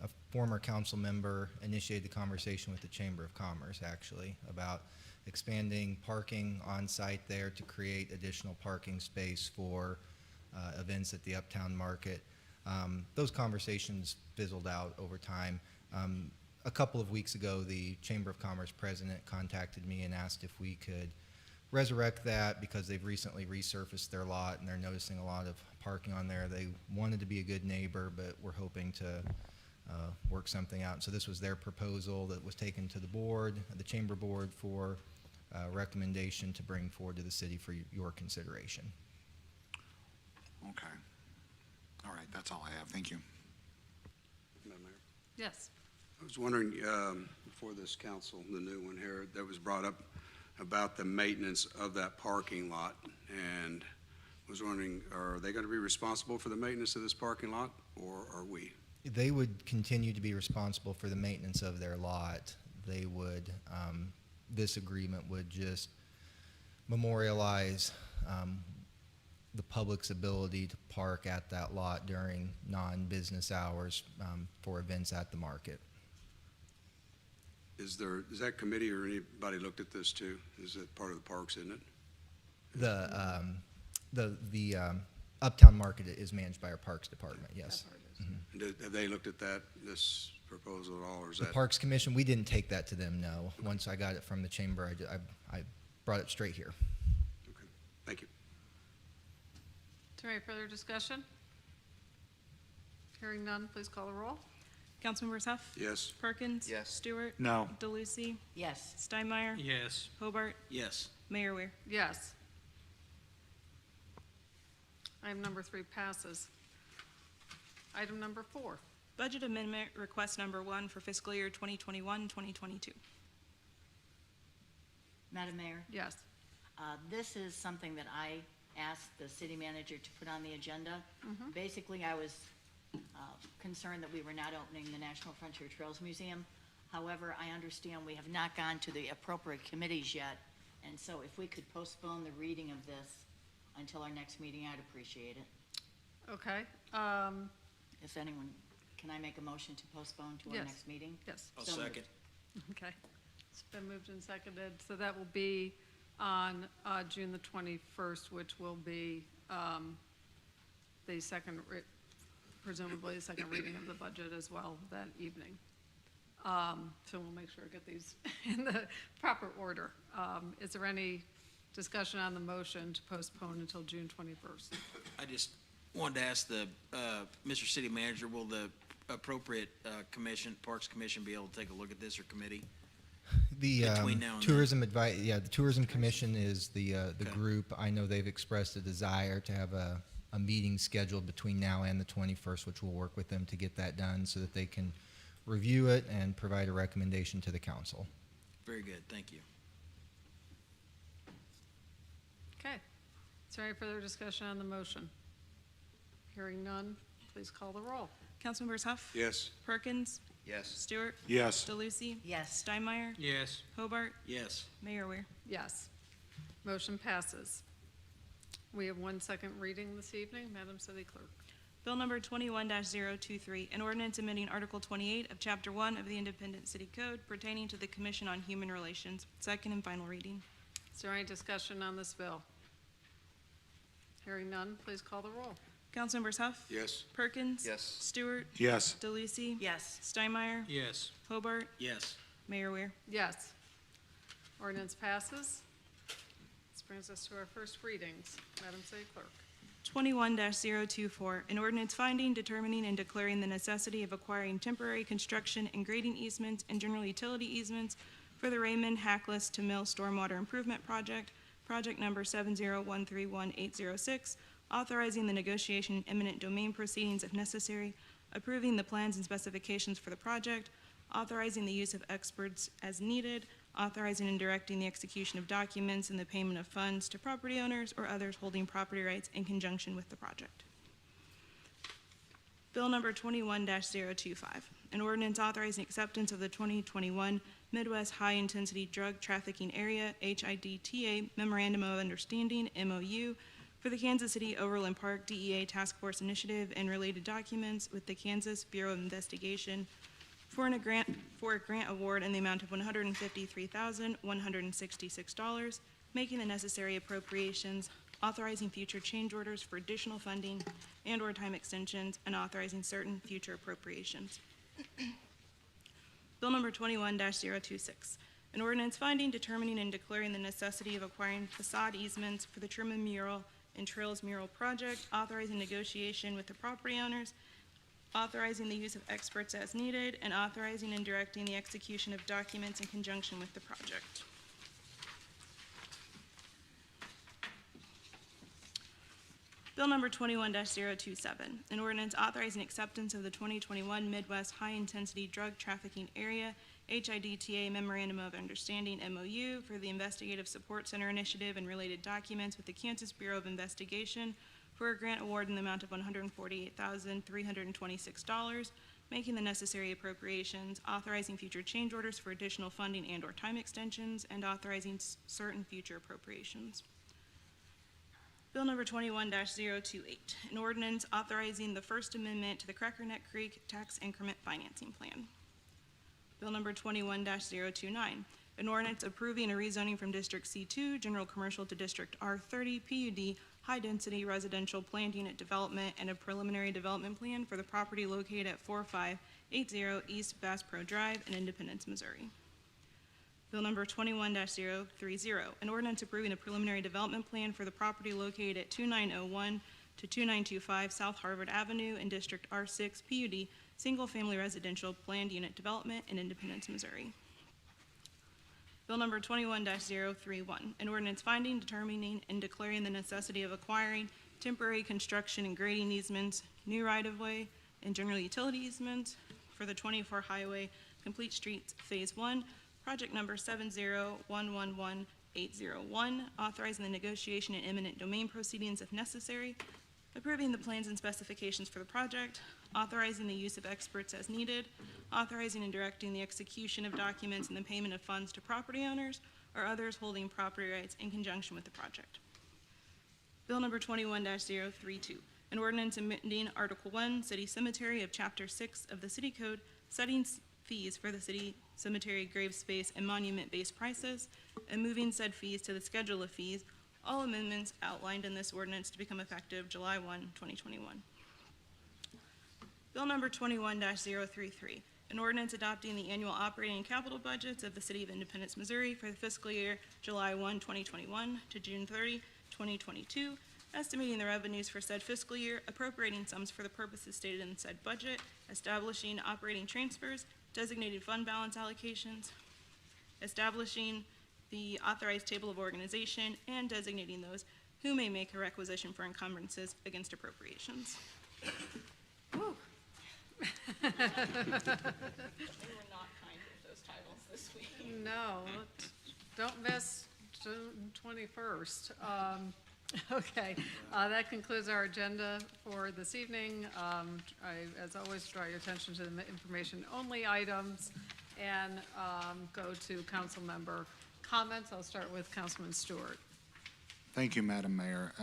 a former council member initiated the conversation with the Chamber of Commerce, actually, about expanding parking on site there to create additional parking space for events at the Uptown Market. Those conversations fizzled out over time. A couple of weeks ago, the Chamber of Commerce president contacted me and asked if we could resurrect that because they've recently resurfaced their lot and they're noticing a lot of parking on there. They wanted to be a good neighbor, but we're hoping to work something out. So this was their proposal that was taken to the board, the chamber board, for recommendation to bring forward to the city for your consideration. Okay. All right, that's all I have. Thank you. Madam Mayor. Yes. I was wondering, before this council, the new one here, that was brought up about the maintenance of that parking lot, and was wondering, are they going to be responsible for the maintenance of this parking lot, or are we? They would continue to be responsible for the maintenance of their lot. They would, this agreement would just memorialize the public's ability to park at that lot during non-business hours for events at the market. Is that committee or anybody looked at this too? Is it part of the parks, isn't it? The Uptown Market is managed by our Parks Department, yes. And have they looked at this proposal at all, or is The that? Parks Commission, we didn't take that to them, no. Once I got it from the chamber, I brought it straight here. there any further discussion? Hearing none, please call the roll. Councilmembers Huff? Yes. Perkins? Yes. Stewart? No. DeLucy? Yes. Steinmeier? Yes. Hobart? Yes. Mayor Weir? Yes. Item number 3 passes. Item number 4. Budget amendment request number 1 for fiscal year 2021-2022. Madam Mayor, Yes. this is something that I asked the city manager to put on the agenda. Basically, I was concerned that we were not opening the National Frontier Trails Museum. However, I understand we have not gone to the appropriate committees yet, and so if we could postpone the reading of this until our next meeting, I'd appreciate it. Okay. If anyone, can I make a motion to postpone to our Yes. next meeting? Yes. I'll So moved. second. Okay. It's been moved and seconded, so that will be on June the 21st, which will be the second, presumably the second reading of the budget as well that evening. So we'll make sure to get these in the proper order. Is there any discussion on the motion to postpone until June 21st? I just wanted to ask the, Mr. City Manager, will the appropriate commission, Parks Commission, be able to take a look at this, or committee? The Between now and the Tourism Commission is the Okay. group. I know they've expressed a desire to have a meeting scheduled between now and the 21st, which will work with them to get that done so that they can review it and provide a recommendation to the council. Very good, thank you. Okay. Is there any further discussion on the motion? Hearing none, please call the roll. Councilmembers Huff? Yes. Perkins? Yes. Stewart? Yes. DeLucy? Yes. Steinmeier? Yes. Hobart? Yes. Mayor Weir? Yes. Motion passes. We have one second reading this evening. Madam City Clerk. Bill number 21-023, an ordinance amending Article 28 of Chapter 1 of the Independent City Code pertaining to the Commission on Human Relations. Second and final reading. Is there any discussion on this bill? Hearing none, please call the roll. Councilmembers Huff? Yes. Perkins? Yes. Stewart? Yes. DeLucy? Yes. Steinmeier? Yes. Hobart? Yes. Mayor Weir? Yes. Ordinance passes. This brings us to our first readings. Madam City Clerk. 21-024, an ordinance finding, determining, and declaring the necessity of acquiring temporary construction and grading easements and general utility easements for the Raymond Hackless to Mill Stormwater Improvement Project, project number 70131-806, authorizing the negotiation and eminent domain proceedings if necessary, approving the plans and specifications for the project, authorizing the use of experts as needed, authorizing and directing the execution of documents and the payment of funds to property owners or others holding property rights in conjunction with the project. Bill number 21-025, an ordinance authorizing acceptance of the 2021 Midwest High Intensity Drug Trafficking Area, HIDTA Memorandum of Understanding, MOU, for the Kansas City Overland Park DEA Task Force Initiative and related documents with the Kansas Bureau of Investigation for a grant award in the amount of $153,166, making the necessary appropriations, authorizing future change orders for additional funding and/or time extensions, and authorizing certain future appropriations. Bill number 21-026, an ordinance finding, determining, and declaring the necessity of acquiring facade easements for the Truman Mural and Trails Mural Project, authorizing negotiation with the property owners, authorizing the use of experts as needed, and authorizing and directing the execution of documents in conjunction with the project. Bill number 21-027, an ordinance authorizing acceptance of the 2021 Midwest High Intensity Drug Trafficking Area, HIDTA Memorandum of Understanding, MOU, for the Investigative Support Center Initiative and related documents with the Kansas Bureau of Investigation for a grant award in the amount of $148,326, making the necessary appropriations, authorizing future change orders for additional funding and/or time extensions, and authorizing certain future appropriations. Bill number 21-028, an ordinance authorizing the First Amendment to the Crackerneck Creek Tax Increment Financing Plan. Bill number 21-029, an ordinance approving a rezoning from District C2, General Commercial, to District R30, PUD, High-Density Residential Planned Unit Development, and a preliminary development plan for the property located at 4580 East Bass Pro Drive in Independence, Missouri. Bill number 21-030, an ordinance approving a preliminary development plan for the property located at 2901 to to 2925 South Harvard Avenue in District R6 PUD, single-family residential planned unit development in Independence, Missouri. Bill number 21-031, an ordinance finding, determining, and declaring the necessity of acquiring temporary construction and grading easements, new right-of-way, and general utility easements for the 24 Highway Complete Streets Phase 1, project number 70111-801, authorizing the negotiation and eminent domain proceedings if necessary, approving the plans and specifications for the project, authorizing the use of experts as needed, authorizing and directing the execution of documents and the payment of funds to property owners or others holding property rights in conjunction with the project. Bill number 21-032, an ordinance amending Article 1, City Cemetery of Chapter 6 of the City Code, setting fees for the city cemetery grave space and monument-based prices, and moving said fees to the schedule of fees, all amendments outlined in this ordinance to become effective July 1, 2021. Bill number 21-033, an ordinance adopting the annual operating and capital budgets of the City of Independence, Missouri for the fiscal year July 1, 2021 to June 30, 2022, estimating the revenues for said fiscal year, appropriating sums for the purposes stated in said budget, establishing operating transfers, designated fund balance allocations, establishing the authorized table of organization, and designating those who may make a requisition for encumbrances against appropriations. Woo. They were not kind with those titles this week. No, don't miss June 21st. Okay, that concludes our agenda for this evening. I, as always, draw your attention to the information-only items and go to council member comments. I'll start with Councilman Stewart. Thank you, Madam Mayor.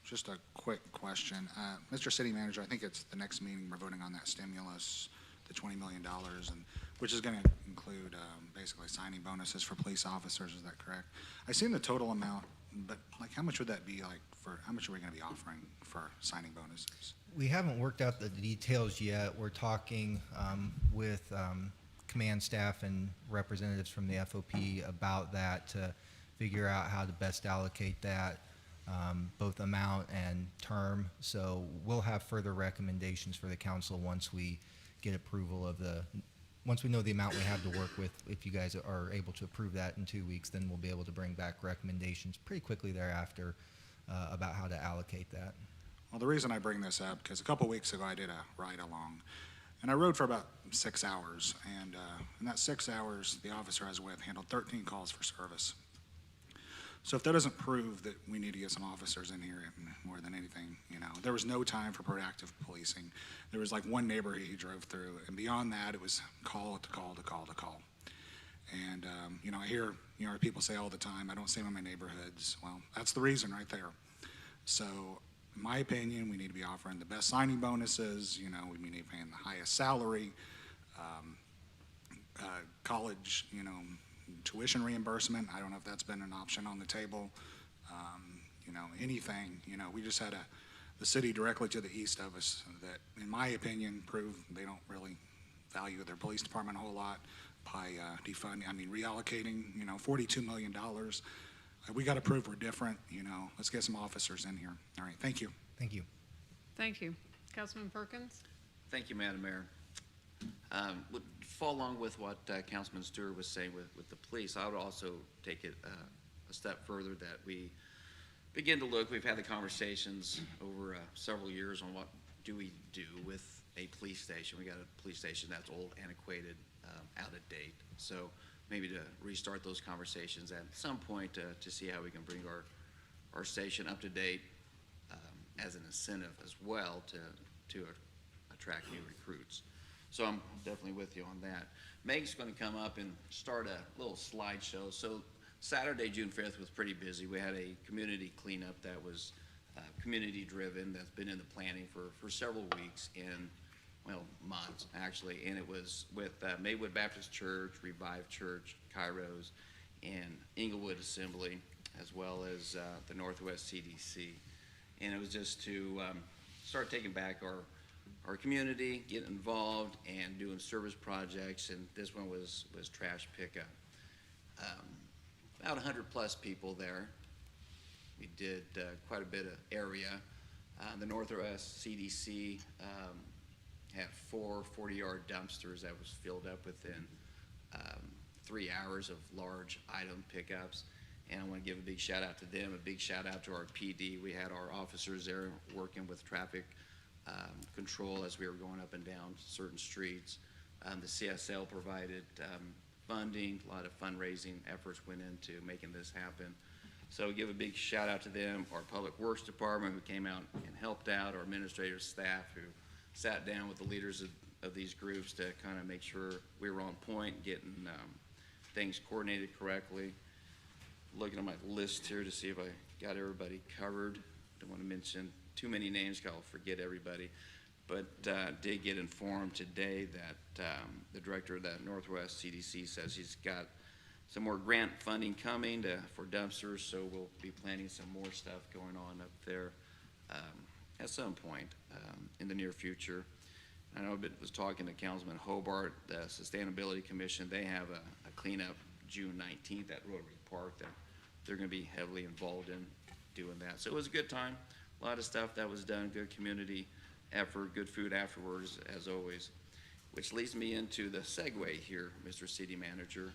Just a quick question. Mr. City Manager, I think it's the next meeting we're voting on that stimulus, the $20 million, and which is going to include basically signing bonuses for police officers. Is that correct? I seen the total amount, but like, how much would that be like for? How much are we going to be offering for signing bonuses? We haven't worked out the details yet. We're talking with command staff and representatives from the FOP about that to figure out how to best allocate that, both amount and term. So we'll have further recommendations for the council once we get approval of once we know the amount we have to work with. If you guys are able to approve that in 2 weeks, then we'll be able to bring back recommendations pretty quickly thereafter about how to allocate that. Well, the reason I bring this up, because a couple weeks ago I did a ride-along, and I rode for about 6 hours, and in that 6 hours, the officer I was with handled 13 calls for service. So if that doesn't prove that we need to get some officers in here more than anything, there was no time for proactive policing. There was like one neighbor he drove through, and beyond that, it was call to call to call to call. And, I hear, people say all the time, I don't see them in my neighborhoods. Well, that's the reason right there. So in my opinion, we need to be offering the best signing bonuses, we need to be paying the highest salary, college, tuition reimbursement. I don't know if that's been an option on the table. Anything, we just had the city directly to the east of us that, in my opinion, proved they don't really value their police department a whole lot by reallocating, $42 million. We got to prove we're different, let's get some officers in here. All right, thank you. Thank you. Thank you. Councilman Perkins? Thank you, Madam Mayor. Would fall along with what Councilman Stewart was saying with the police. I would also take it a step further that we begin to look. We've had the conversations over several years on what do we do with a police station. We got a police station that's old, antiquated, out of date. So maybe to restart those conversations at some point to see how we can bring our station up to date as an incentive as well to attract new recruits. So I'm definitely with you on that. Meg's going to come up and start a little slideshow. So Saturday, June 5th was pretty busy. We had a community cleanup that was community driven, that's been in the planning for several weeks and, months actually. And it was with Maywood Baptist Church, Revive Church, Kairos, and Inglewood Assembly, as well as the Northwest CDC. And it was just to start taking back our community, get involved, and doing service projects. And this one was trash pickup. About 100 plus people there. We did quite a bit of area. The Northwest CDC had 4 40-yard dumpsters that was filled up within 3 hours of large item pickups. And I want to give a big shout out to them, a big shout out to our PD. We had our officers there working with traffic control as we were going up and down certain streets. The CSL provided funding, a lot of fundraising efforts went into making this happen. So give a big shout out to them, our Public Works Department who came out and helped out, our administrative staff who sat down with the leaders of these groups to kind of make sure we were on point, getting things coordinated correctly. Looking at my list here to see if I got everybody covered. Don't want to mention too many names because I'll forget everybody. But did get informed today that the director of that Northwest CDC says he's got some more grant funding coming for dumpsters, so we'll be planning some more stuff going on up there at some point in the near future. I know I was talking to Councilman Hobart, the Sustainability Commission. They have a cleanup June 19th at Rotary Park that they're going to be heavily involved in doing that. So it was a good time, a lot of stuff that was done, good community effort, good food afterwards, as always, which leads me into the segue here, Mr. City Manager.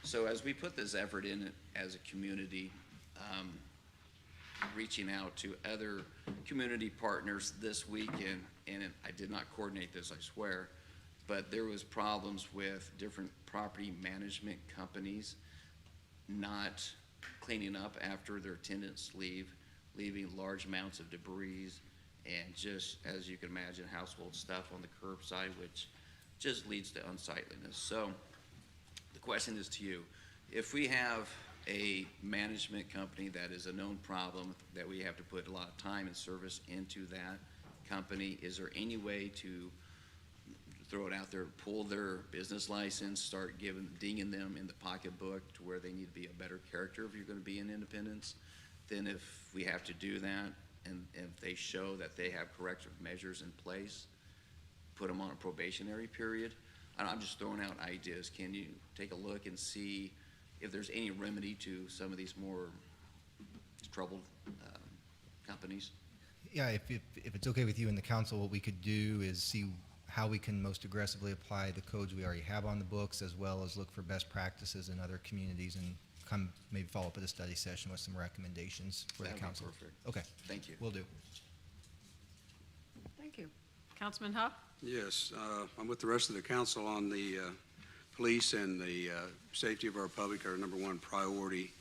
So as we put this effort in as a community, reaching out to other community partners this week, and I did not coordinate this, I swear, but there was problems with different property management companies not cleaning up after their tenants leave, leaving large amounts of debris and just, as you can imagine, household stuff on the curbside, which just leads to unsightliness. So the question is to you, if we have a management company that is a known problem, that we have to put a lot of time and service into that company, is there any way to throw it out there, pull their business license, start dinging them in the pocketbook to where they need to be a better character if you're going to be in independence? Then if we have to do that, and if they show that they have corrective measures in place, put them on a probationary period. I'm just throwing out ideas. Can you take a look and see if there's any remedy to some of these more troubled companies? Yeah, if it's okay with you and the council, what we could do is see how we can most aggressively apply the codes we already have on the books, as well as look for best practices in other communities, and come maybe follow up with a study session with some recommendations for That'd the be council. perfect. Okay. Thank you. Will do. Thank you. Councilman Huff? Yes, I'm with the rest of the council on the police and the safety of our public, our number one priority.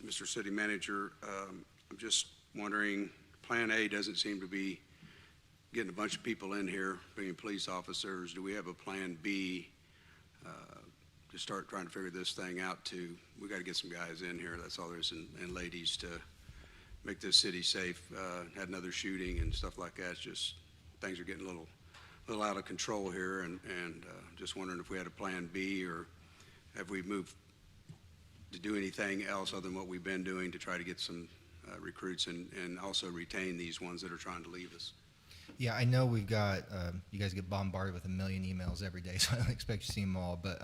Mr. City Manager, I'm just wondering, Plan A doesn't seem to be getting a bunch of people in here, being police officers. Do we have a Plan B to start trying to figure this thing out too? We got to get some guys in here, that's all there is, and ladies, to make this city safe. Had another shooting and stuff like that. It's just, things are getting a little out of control here, and just wondering if we had a Plan B, or have we moved to do anything else other than what we've been doing to try to get some recruits and also retain these ones that are trying to leave us. Yeah, I know we've got, you guys get bombarded with 1 million emails every day, so I don't expect you to see them all, but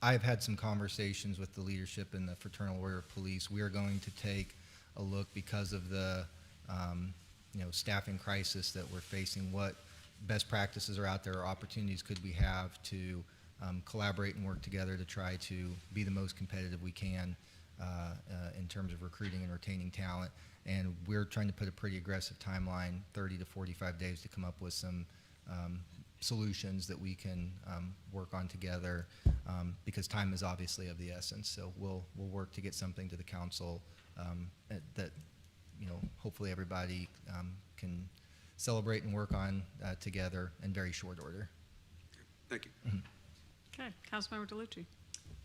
I've had some conversations with the leadership in the Fraternal Order of Police. We are going to take a look, because of the staffing crisis that we're facing, what best practices are out there, or opportunities could we have to collaborate and work together to try to be the most competitive we can in terms of recruiting and retaining talent. And we're trying to put a pretty aggressive timeline, 30 to 45 days, to come up with some solutions that we can work on together, because time is obviously of the essence. So we'll work to get something to the council that hopefully everybody can celebrate and work on together in very short order. Thank you. Mm-hmm. Okay, Councilmember DeLucci.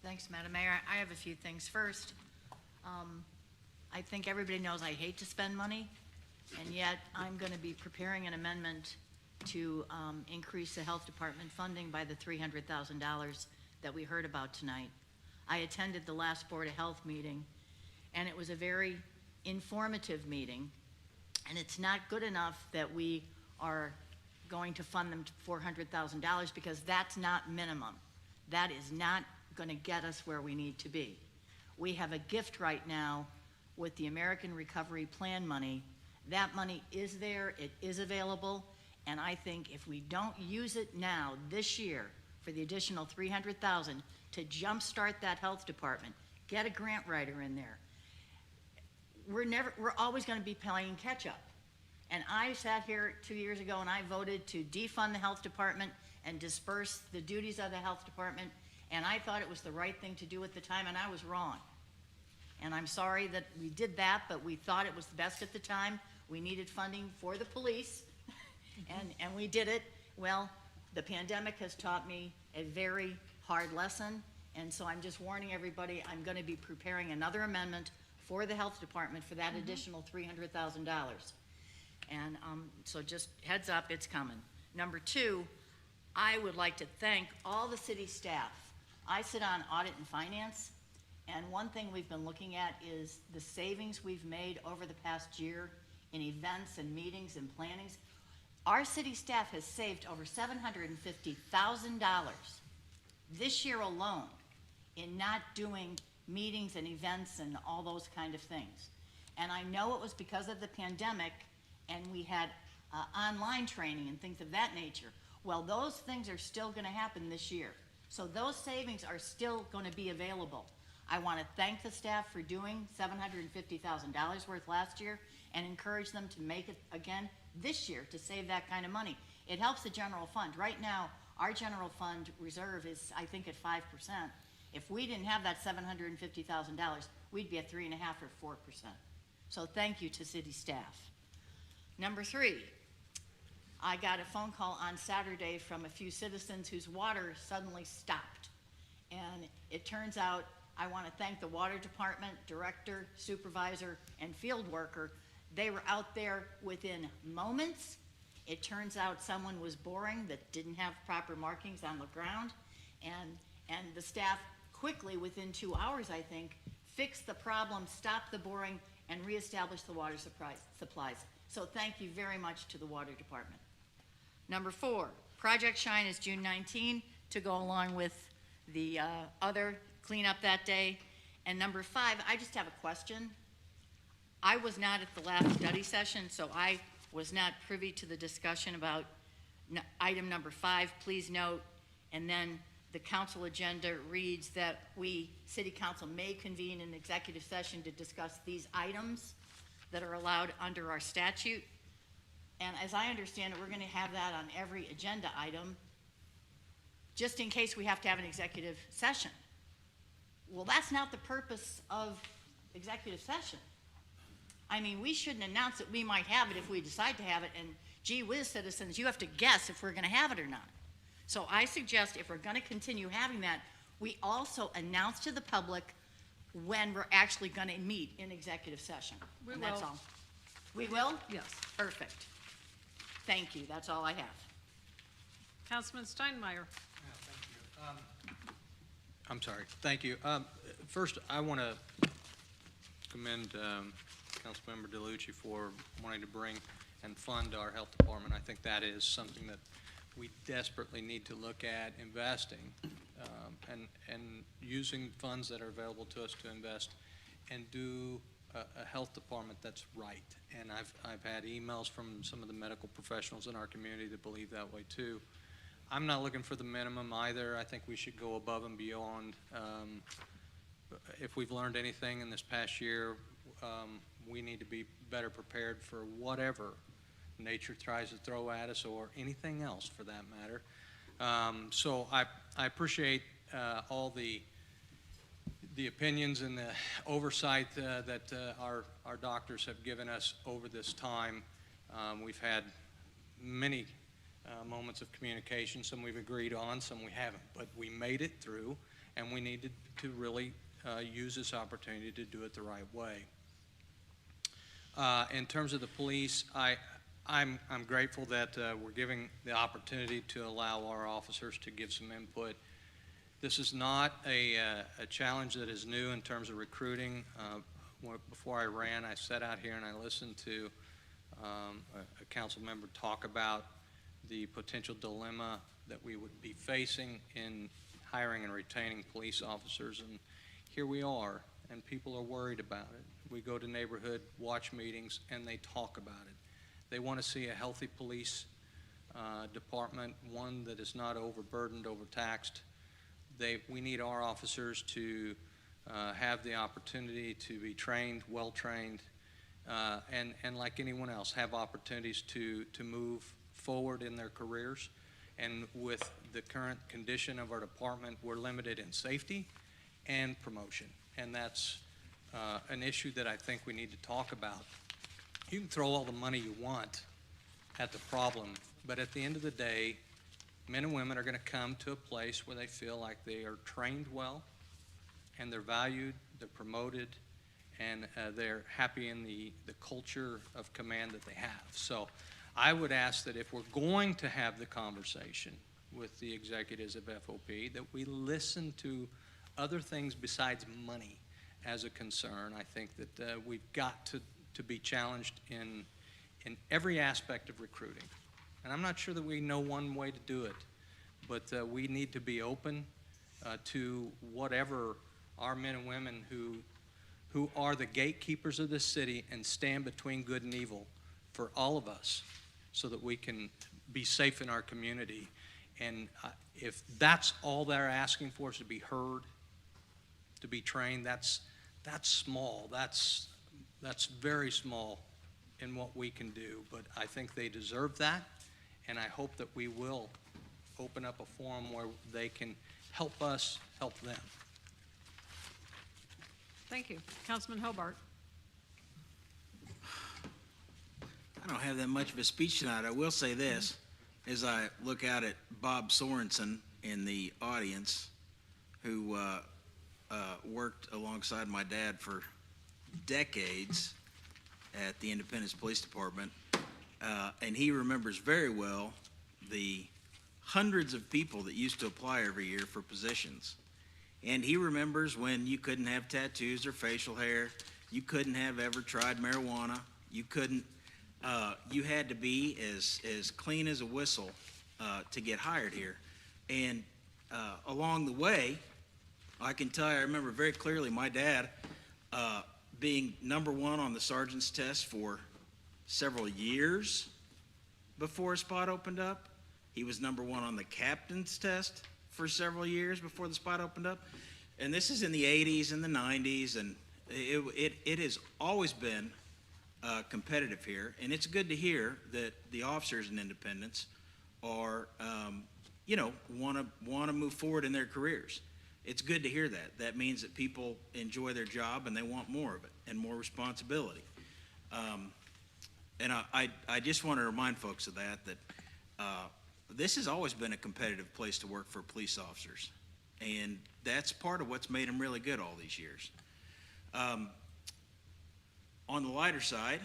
Thanks, Madam Mayor. I have a few things. First, I think everybody knows I hate to spend money, and yet I'm going to be preparing an amendment to increase the health department funding by the $300,000 that we heard about tonight. I attended the last Board of Health meeting, and it was a very informative meeting, and it's not good enough that we are going to fund them $400,000, because that's not minimum. That is not going to get us where we need to be. We have a gift right now with the American Recovery Plan money That money is there, it is available, and I think if we don't use it now, this year, for the additional $300,000 to jumpstart that health department, get a grant writer in there, we're always gonna be playing catch-up. And I sat here 2 years ago and I voted to defund the health department and disperse the duties of the health department, and I thought it was the right thing to do at the time, and I was wrong. And I'm sorry that we did that, but we thought it was the best at the time. We needed funding for the police, and we did it. Well, the pandemic has taught me a very hard lesson, and so I'm just warning everybody, I'm gonna be preparing another amendment for the health department for that additional $300,000. And so just heads up, it's coming. Number two, I would like to thank all the city staff. I sit on audit and finance, and one thing we've been looking at is the savings we've made over the past year in events and meetings and plannings. Our city staff has saved over $750,000 this year alone in not doing meetings and events and all those kind of things. And I know it was because of the pandemic, and we had online training and things of that nature. Well, those things are still gonna happen this year. So those savings are still gonna be available. I wanna thank the staff for doing $750,000 worth last year and encourage them to make it again this year to save that kind of money. It helps the general fund. Right now, our general fund reserve is, I think, at 5%. If we didn't have that $750,000, we'd be at 3.5 or 4%. So thank you to city staff. Number three, I got a phone call on Saturday from a few citizens whose water suddenly stopped. And it turns out, I want to thank the water department, director, supervisor, and field worker. They were out there within moments. It turns out someone was boring that didn't have proper markings on the ground. And the staff quickly, within 2 hours, I think, fixed the problem, stopped the boring, and reestablished the water supplies. So thank you very much to the water department. Number four, Project Shine is June 19 to go along with the other cleanup that day. And number five, I just have a question. I was not at the last study session, so I was not privy to the discussion about item number 5, please note. And then the council agenda reads that we, city council, may convene an executive session to discuss these items that are allowed under our statute. And as I understand it, we're gonna have that on every agenda item, just in case we have to have an executive session. Well, that's not the purpose of executive session. I mean, we shouldn't announce that we might have it if we decide to have it, and gee whiz, citizens, you have to guess if we're gonna have it or not. So I suggest if we're gonna continue having that, we also announce to the public when we're actually gonna meet in executive session. We And that's will. all. We will? Yes. Perfect. Thank you, that's all I have. Councilman Steinmeier. I'm sorry, thank you. First, I want to commend Councilmember DeLucci for wanting to bring and fund our health department. I think that is something that we desperately need to look at investing and using funds that are available to us to invest and do a health department that's right. And I've had emails from some of the medical professionals in our community that believe that way too. I'm not looking for the minimum either. I think we should go above and beyond. If we've learned anything in this past year, we need to be better prepared for whatever nature tries to throw at us, or anything else for that matter. So I appreciate all the opinions and the oversight that our doctors have given us over this time. We've had many moments of communication. Some we've agreed on, some we haven't, but we made it through, and we needed to really use this opportunity to do it the right way. In terms of the police, I'm grateful that we're giving the opportunity to allow our officers to give some input. This is not a challenge that is new in terms of recruiting. Before I ran, I sat out here and I listened to a council member talk about the potential dilemma that we would be facing in hiring and retaining police officers, and here we are, and people are worried about it. We go to neighborhood watch meetings, and they talk about it. They want to see a healthy police department, one that is not overburdened, overtaxed. We need our officers to have the opportunity to be trained, well-trained, and like anyone else, have opportunities to move forward in their careers. And with the current condition of our department, we're limited in safety and promotion. And that's an issue that I think we need to talk about. You can throw all the money you want at the problem, but at the end of the day, men and women are going to come to a place where they feel like they are trained well, and they're valued, they're promoted, and they're happy in the culture of command that they have. So I would ask that if we're going to have the conversation with the executives of FOP, that we listen to other things besides money as a concern. I think that we've got to be challenged in every aspect of recruiting. And I'm not sure that we know one way to do it, but we need to be open to whatever our men and women who are the gatekeepers of this city and stand between good and evil for all of us so that we can be safe in our community. And if that's all they're asking for is to be heard, to be trained, that's small. That's very small in what we can do. But I think they deserve that, and I hope that we will open up a forum where they can help us help them. Thank you. Councilman Hobart. I don't have that much of a speech tonight. I will say this, as I look out at Bob Sorensen in the audience, who worked alongside my dad for decades at the Independence Police Department, and he remembers very well the hundreds of people that used to apply every year for positions. And he remembers when you couldn't have tattoos or facial hair, you couldn't have ever tried marijuana, you couldn't, you had to be as clean as a whistle to get hired here. And along the way, I can tell you, I remember very clearly my dad being #1 on the sergeant's test for several years before a spot opened up. He was #1 on the captain's test for several years before the spot opened up. And this is in the 80s and the 90s, and it has always been competitive here. And it's good to hear that the officers in Independence are, want to move forward in their careers. It's good to hear that. That means that people enjoy their job and they want more of it and more responsibility. And I just want to remind folks of that this has always been a competitive place to work for police officers. And that's part of what's made them really good all these years. On the lighter side,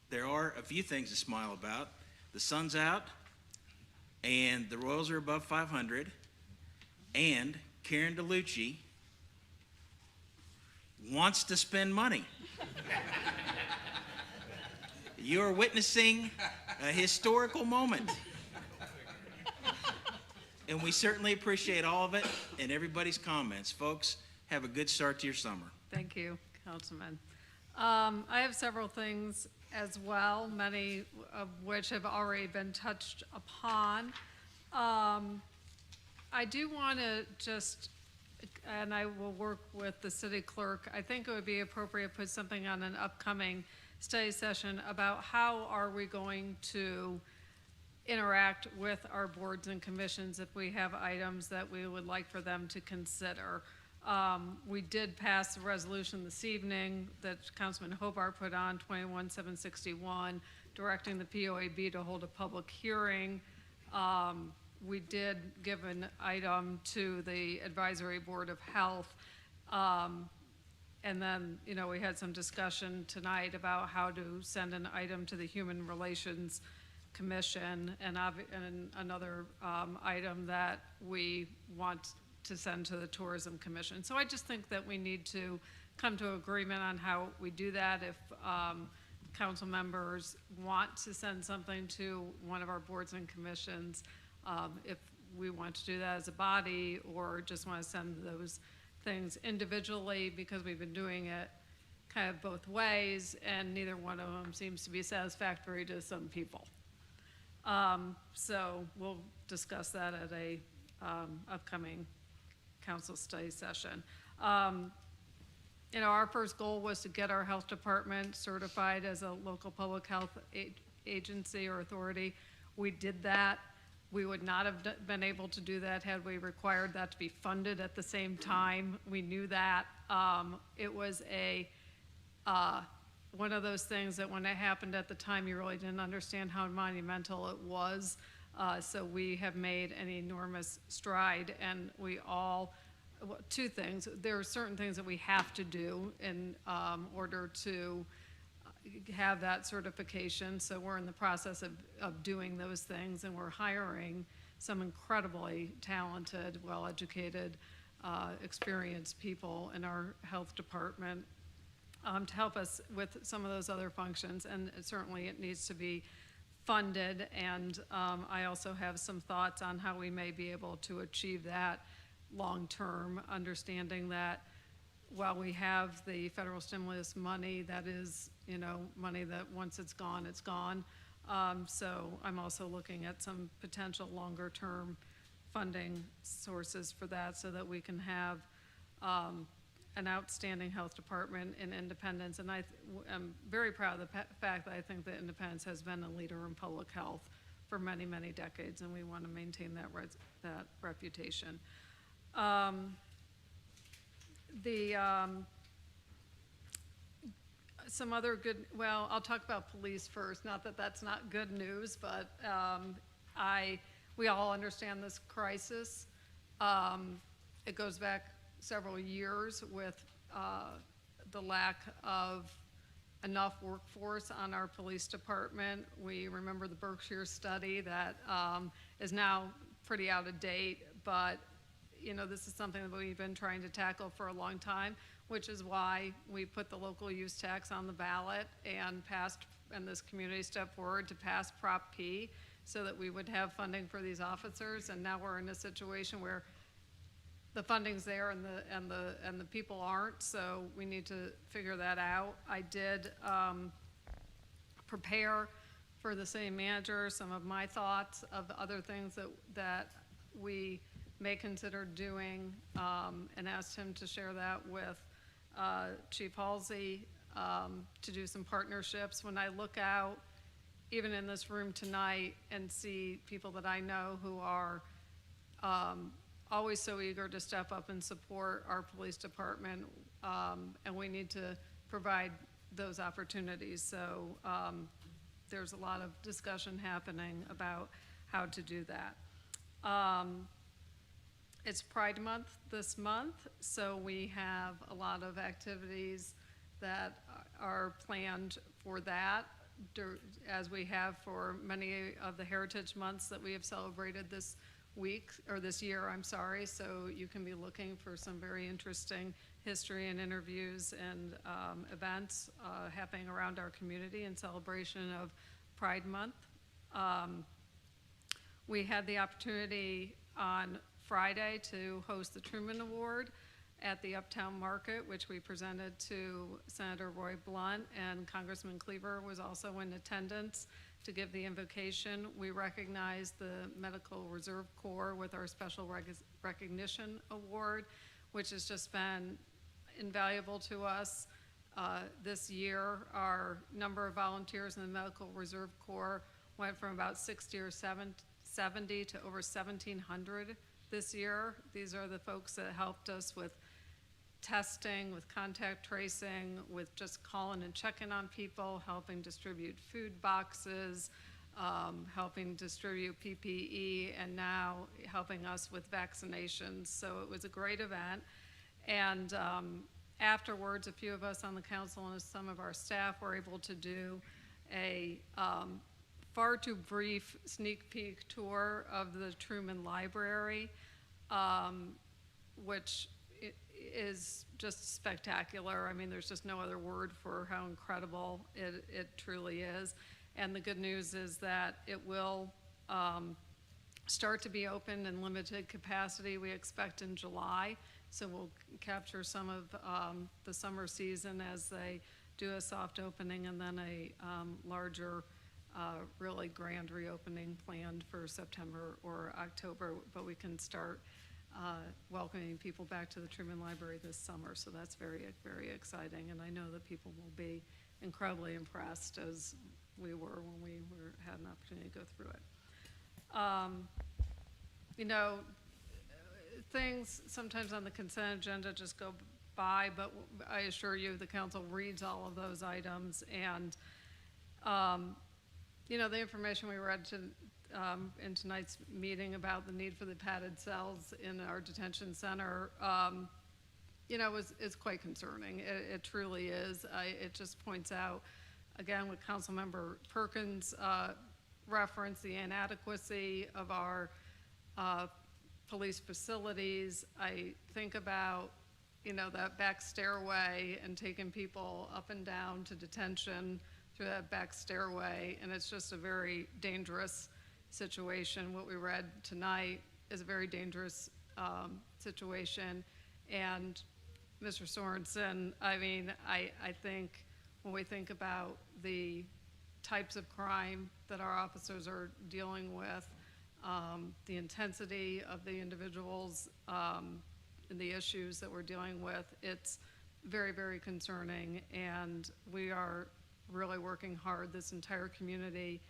there are a few things to smile about. The sun's out, and the Royals are above 500, and Karen DeLucci wants to spend money. You are witnessing a historical moment. And we certainly appreciate all of it and everybody's comments. Folks, have a good start to your summer. Thank you, Councilman. I have several things as well, many of which have already been touched upon. I do want to just, and I will work with the city clerk, I think it would be appropriate to put something on an upcoming study session about how are we going to interact with our boards and commissions if we have items that we would like for them to consider. We did pass a resolution this evening that Councilman Hobart put on, 21-761, directing the POAB to hold a public hearing. We did give an item to the Advisory Board of Health. And then, we had some discussion tonight about how to send an item to the Human Relations Commission and another item that we want to send to the Tourism Commission. So I just think that we need to come to agreement on how we do that. If council members want to send something to one of our boards and commissions, if we want to do that as a body or just want to send those things individually, because we've been doing it kind of both ways, and neither one of them seems to be satisfactory to some people. So we'll discuss that at a upcoming council study session. Our first goal was to get our health department certified as a local public health agency or authority. We did that. We would not have been able to do that had we required that to be funded at the same time. We knew that. It was one of those things that when it happened at the time, you really didn't understand how monumental it was. So we have made an enormous stride, and two things. There are certain things that we have to do in order to have that certification. So we're in the process of doing those things, and we're hiring some incredibly talented, well-educated, experienced people in our health department to help us with some of those other functions. And certainly it needs to be funded. And I also have some thoughts on how we may be able to achieve that long-term, understanding that while we have the federal stimulus money, that is, money that once it's gone, it's gone. So I'm also looking at some potential longer-term funding sources for that so that we can have an outstanding health department in Independence. And I'm very proud of the fact that I think that Independence has been a leader in public health for many, many decades, and we want to maintain that reputation. Some other good, well, I'll talk about police first. Not that that's not good news, but we all understand this crisis. It goes back several years with the lack of enough workforce on our police department. We remember the Berkshire study that is now pretty out of date, but this is something that we've been trying to tackle for a long time, which is why we put the local use tax on the ballot and this community stepped forward to pass Prop P so that we would have funding for these officers. And now we're in a situation where the funding's there and the people aren't, so we need to figure that out. I did prepare for the city manager some of my thoughts of other things that we may consider doing, and asked him to share that with Chief Halsey to do some partnerships. When I look out, even in this room tonight, and see people that I know who are always so eager to step up and support our police department, and we need to provide those opportunities. So there's a lot of discussion happening about how to do that. It's Pride Month this month, so we have a lot of activities that are planned for that, as we have for many of the Heritage Months that we have celebrated this year, I'm sorry. So you can be looking for some very interesting history and interviews and events happening around our community in celebration of Pride Month. We had the opportunity on Friday to host the Truman Award at the Uptown Market, which we presented to Senator Roy Blunt, and Congressman Cleaver was also in attendance to give the invocation. We recognized the Medical Reserve Corps with our Special Recognition Award, which has just been invaluable to us. This year, our number of volunteers in the Medical Reserve Corps went from about 60 or 70 to over 1,700 this year. These are the folks that helped us with testing, with contact tracing, with just calling and checking on people, helping distribute food boxes, helping distribute PPE, and now helping us with vaccinations. So it was a great event. And afterwards, a few of us on the council and some of our staff were able to do a far too brief sneak peek tour of the Truman Library, which is just spectacular. I mean, there's just no other word for how incredible it truly is. And the good news is that it will start to be open in limited capacity, we expect in July. So we'll capture some of the summer season as they do a soft opening and then a larger, really grand reopening planned for September or October. But we can start welcoming people back to the Truman Library this summer. So that's very, very exciting. And I know that people will be incredibly impressed, as we were when we had an opportunity to go through it. You know, things sometimes on the consent agenda just go by, but I assure you the council reads all of those items. And, you know, the information we read in tonight's meeting about the need for the padded cells in our detention center, you know, is quite concerning. It truly is. It just points out, again, with Councilmember Perkins' reference, the inadequacy of our police facilities. I think about, you know, that back stairway and taking people up and down to detention through that back stairway, and it's just a very dangerous situation. What we read tonight is a very dangerous situation. And Mr. Sorensen, I mean, I think when we think about the types of crime that our officers are dealing with, the intensity of the individuals, and the issues that we're dealing with, it's very, very concerning. And we are really working hard. This entire community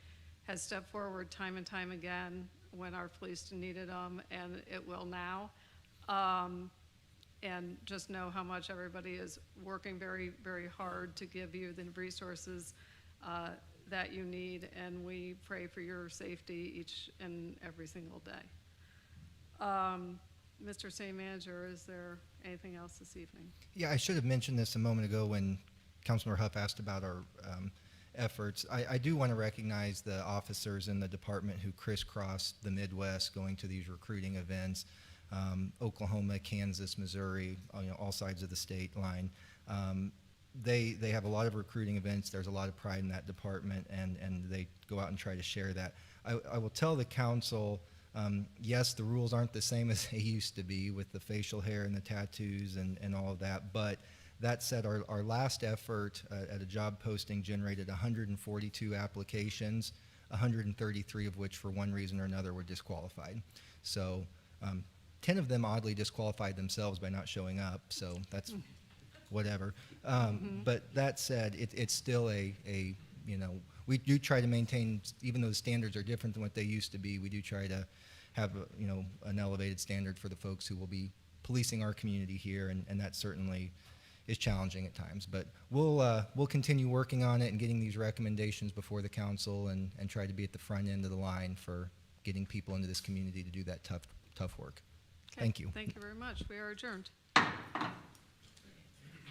has stepped forward time and time again when our police needed them, and it will now. And just know how much everybody is working very, very hard to give you the resources that you need, and we pray for your safety each and every single day. Mr. City Manager, is there anything else this evening? Yeah, I should have mentioned this a moment ago when Councilmember Huff asked about our efforts. I do want to recognize the officers in the department who crisscrossed the Midwest going to these recruiting events. Oklahoma, Kansas, Missouri, you know, all sides of the state line. They have a lot of recruiting events. There's a lot of pride in that department, and they go out and try to share that. I will tell the council, yes, the rules aren't the same as they used to be with the facial hair and the tattoos and all of that, but that said, our last effort at a job posting generated 142 applications, 133 of which for one reason or another were disqualified. So 10 of them oddly disqualified themselves by not showing up, so that's whatever. But that said, it's still you know, we do try to maintain, even though the standards are different than what they used to be, we do try to have, you know, an elevated standard for the folks who will be policing our community here, and that certainly is challenging at times. But we'll continue working on it and getting these recommendations before the council and try to be at the front end of the line for getting people into this community to do that tough work. Okay, Thank you. Thank you very much. We are adjourned.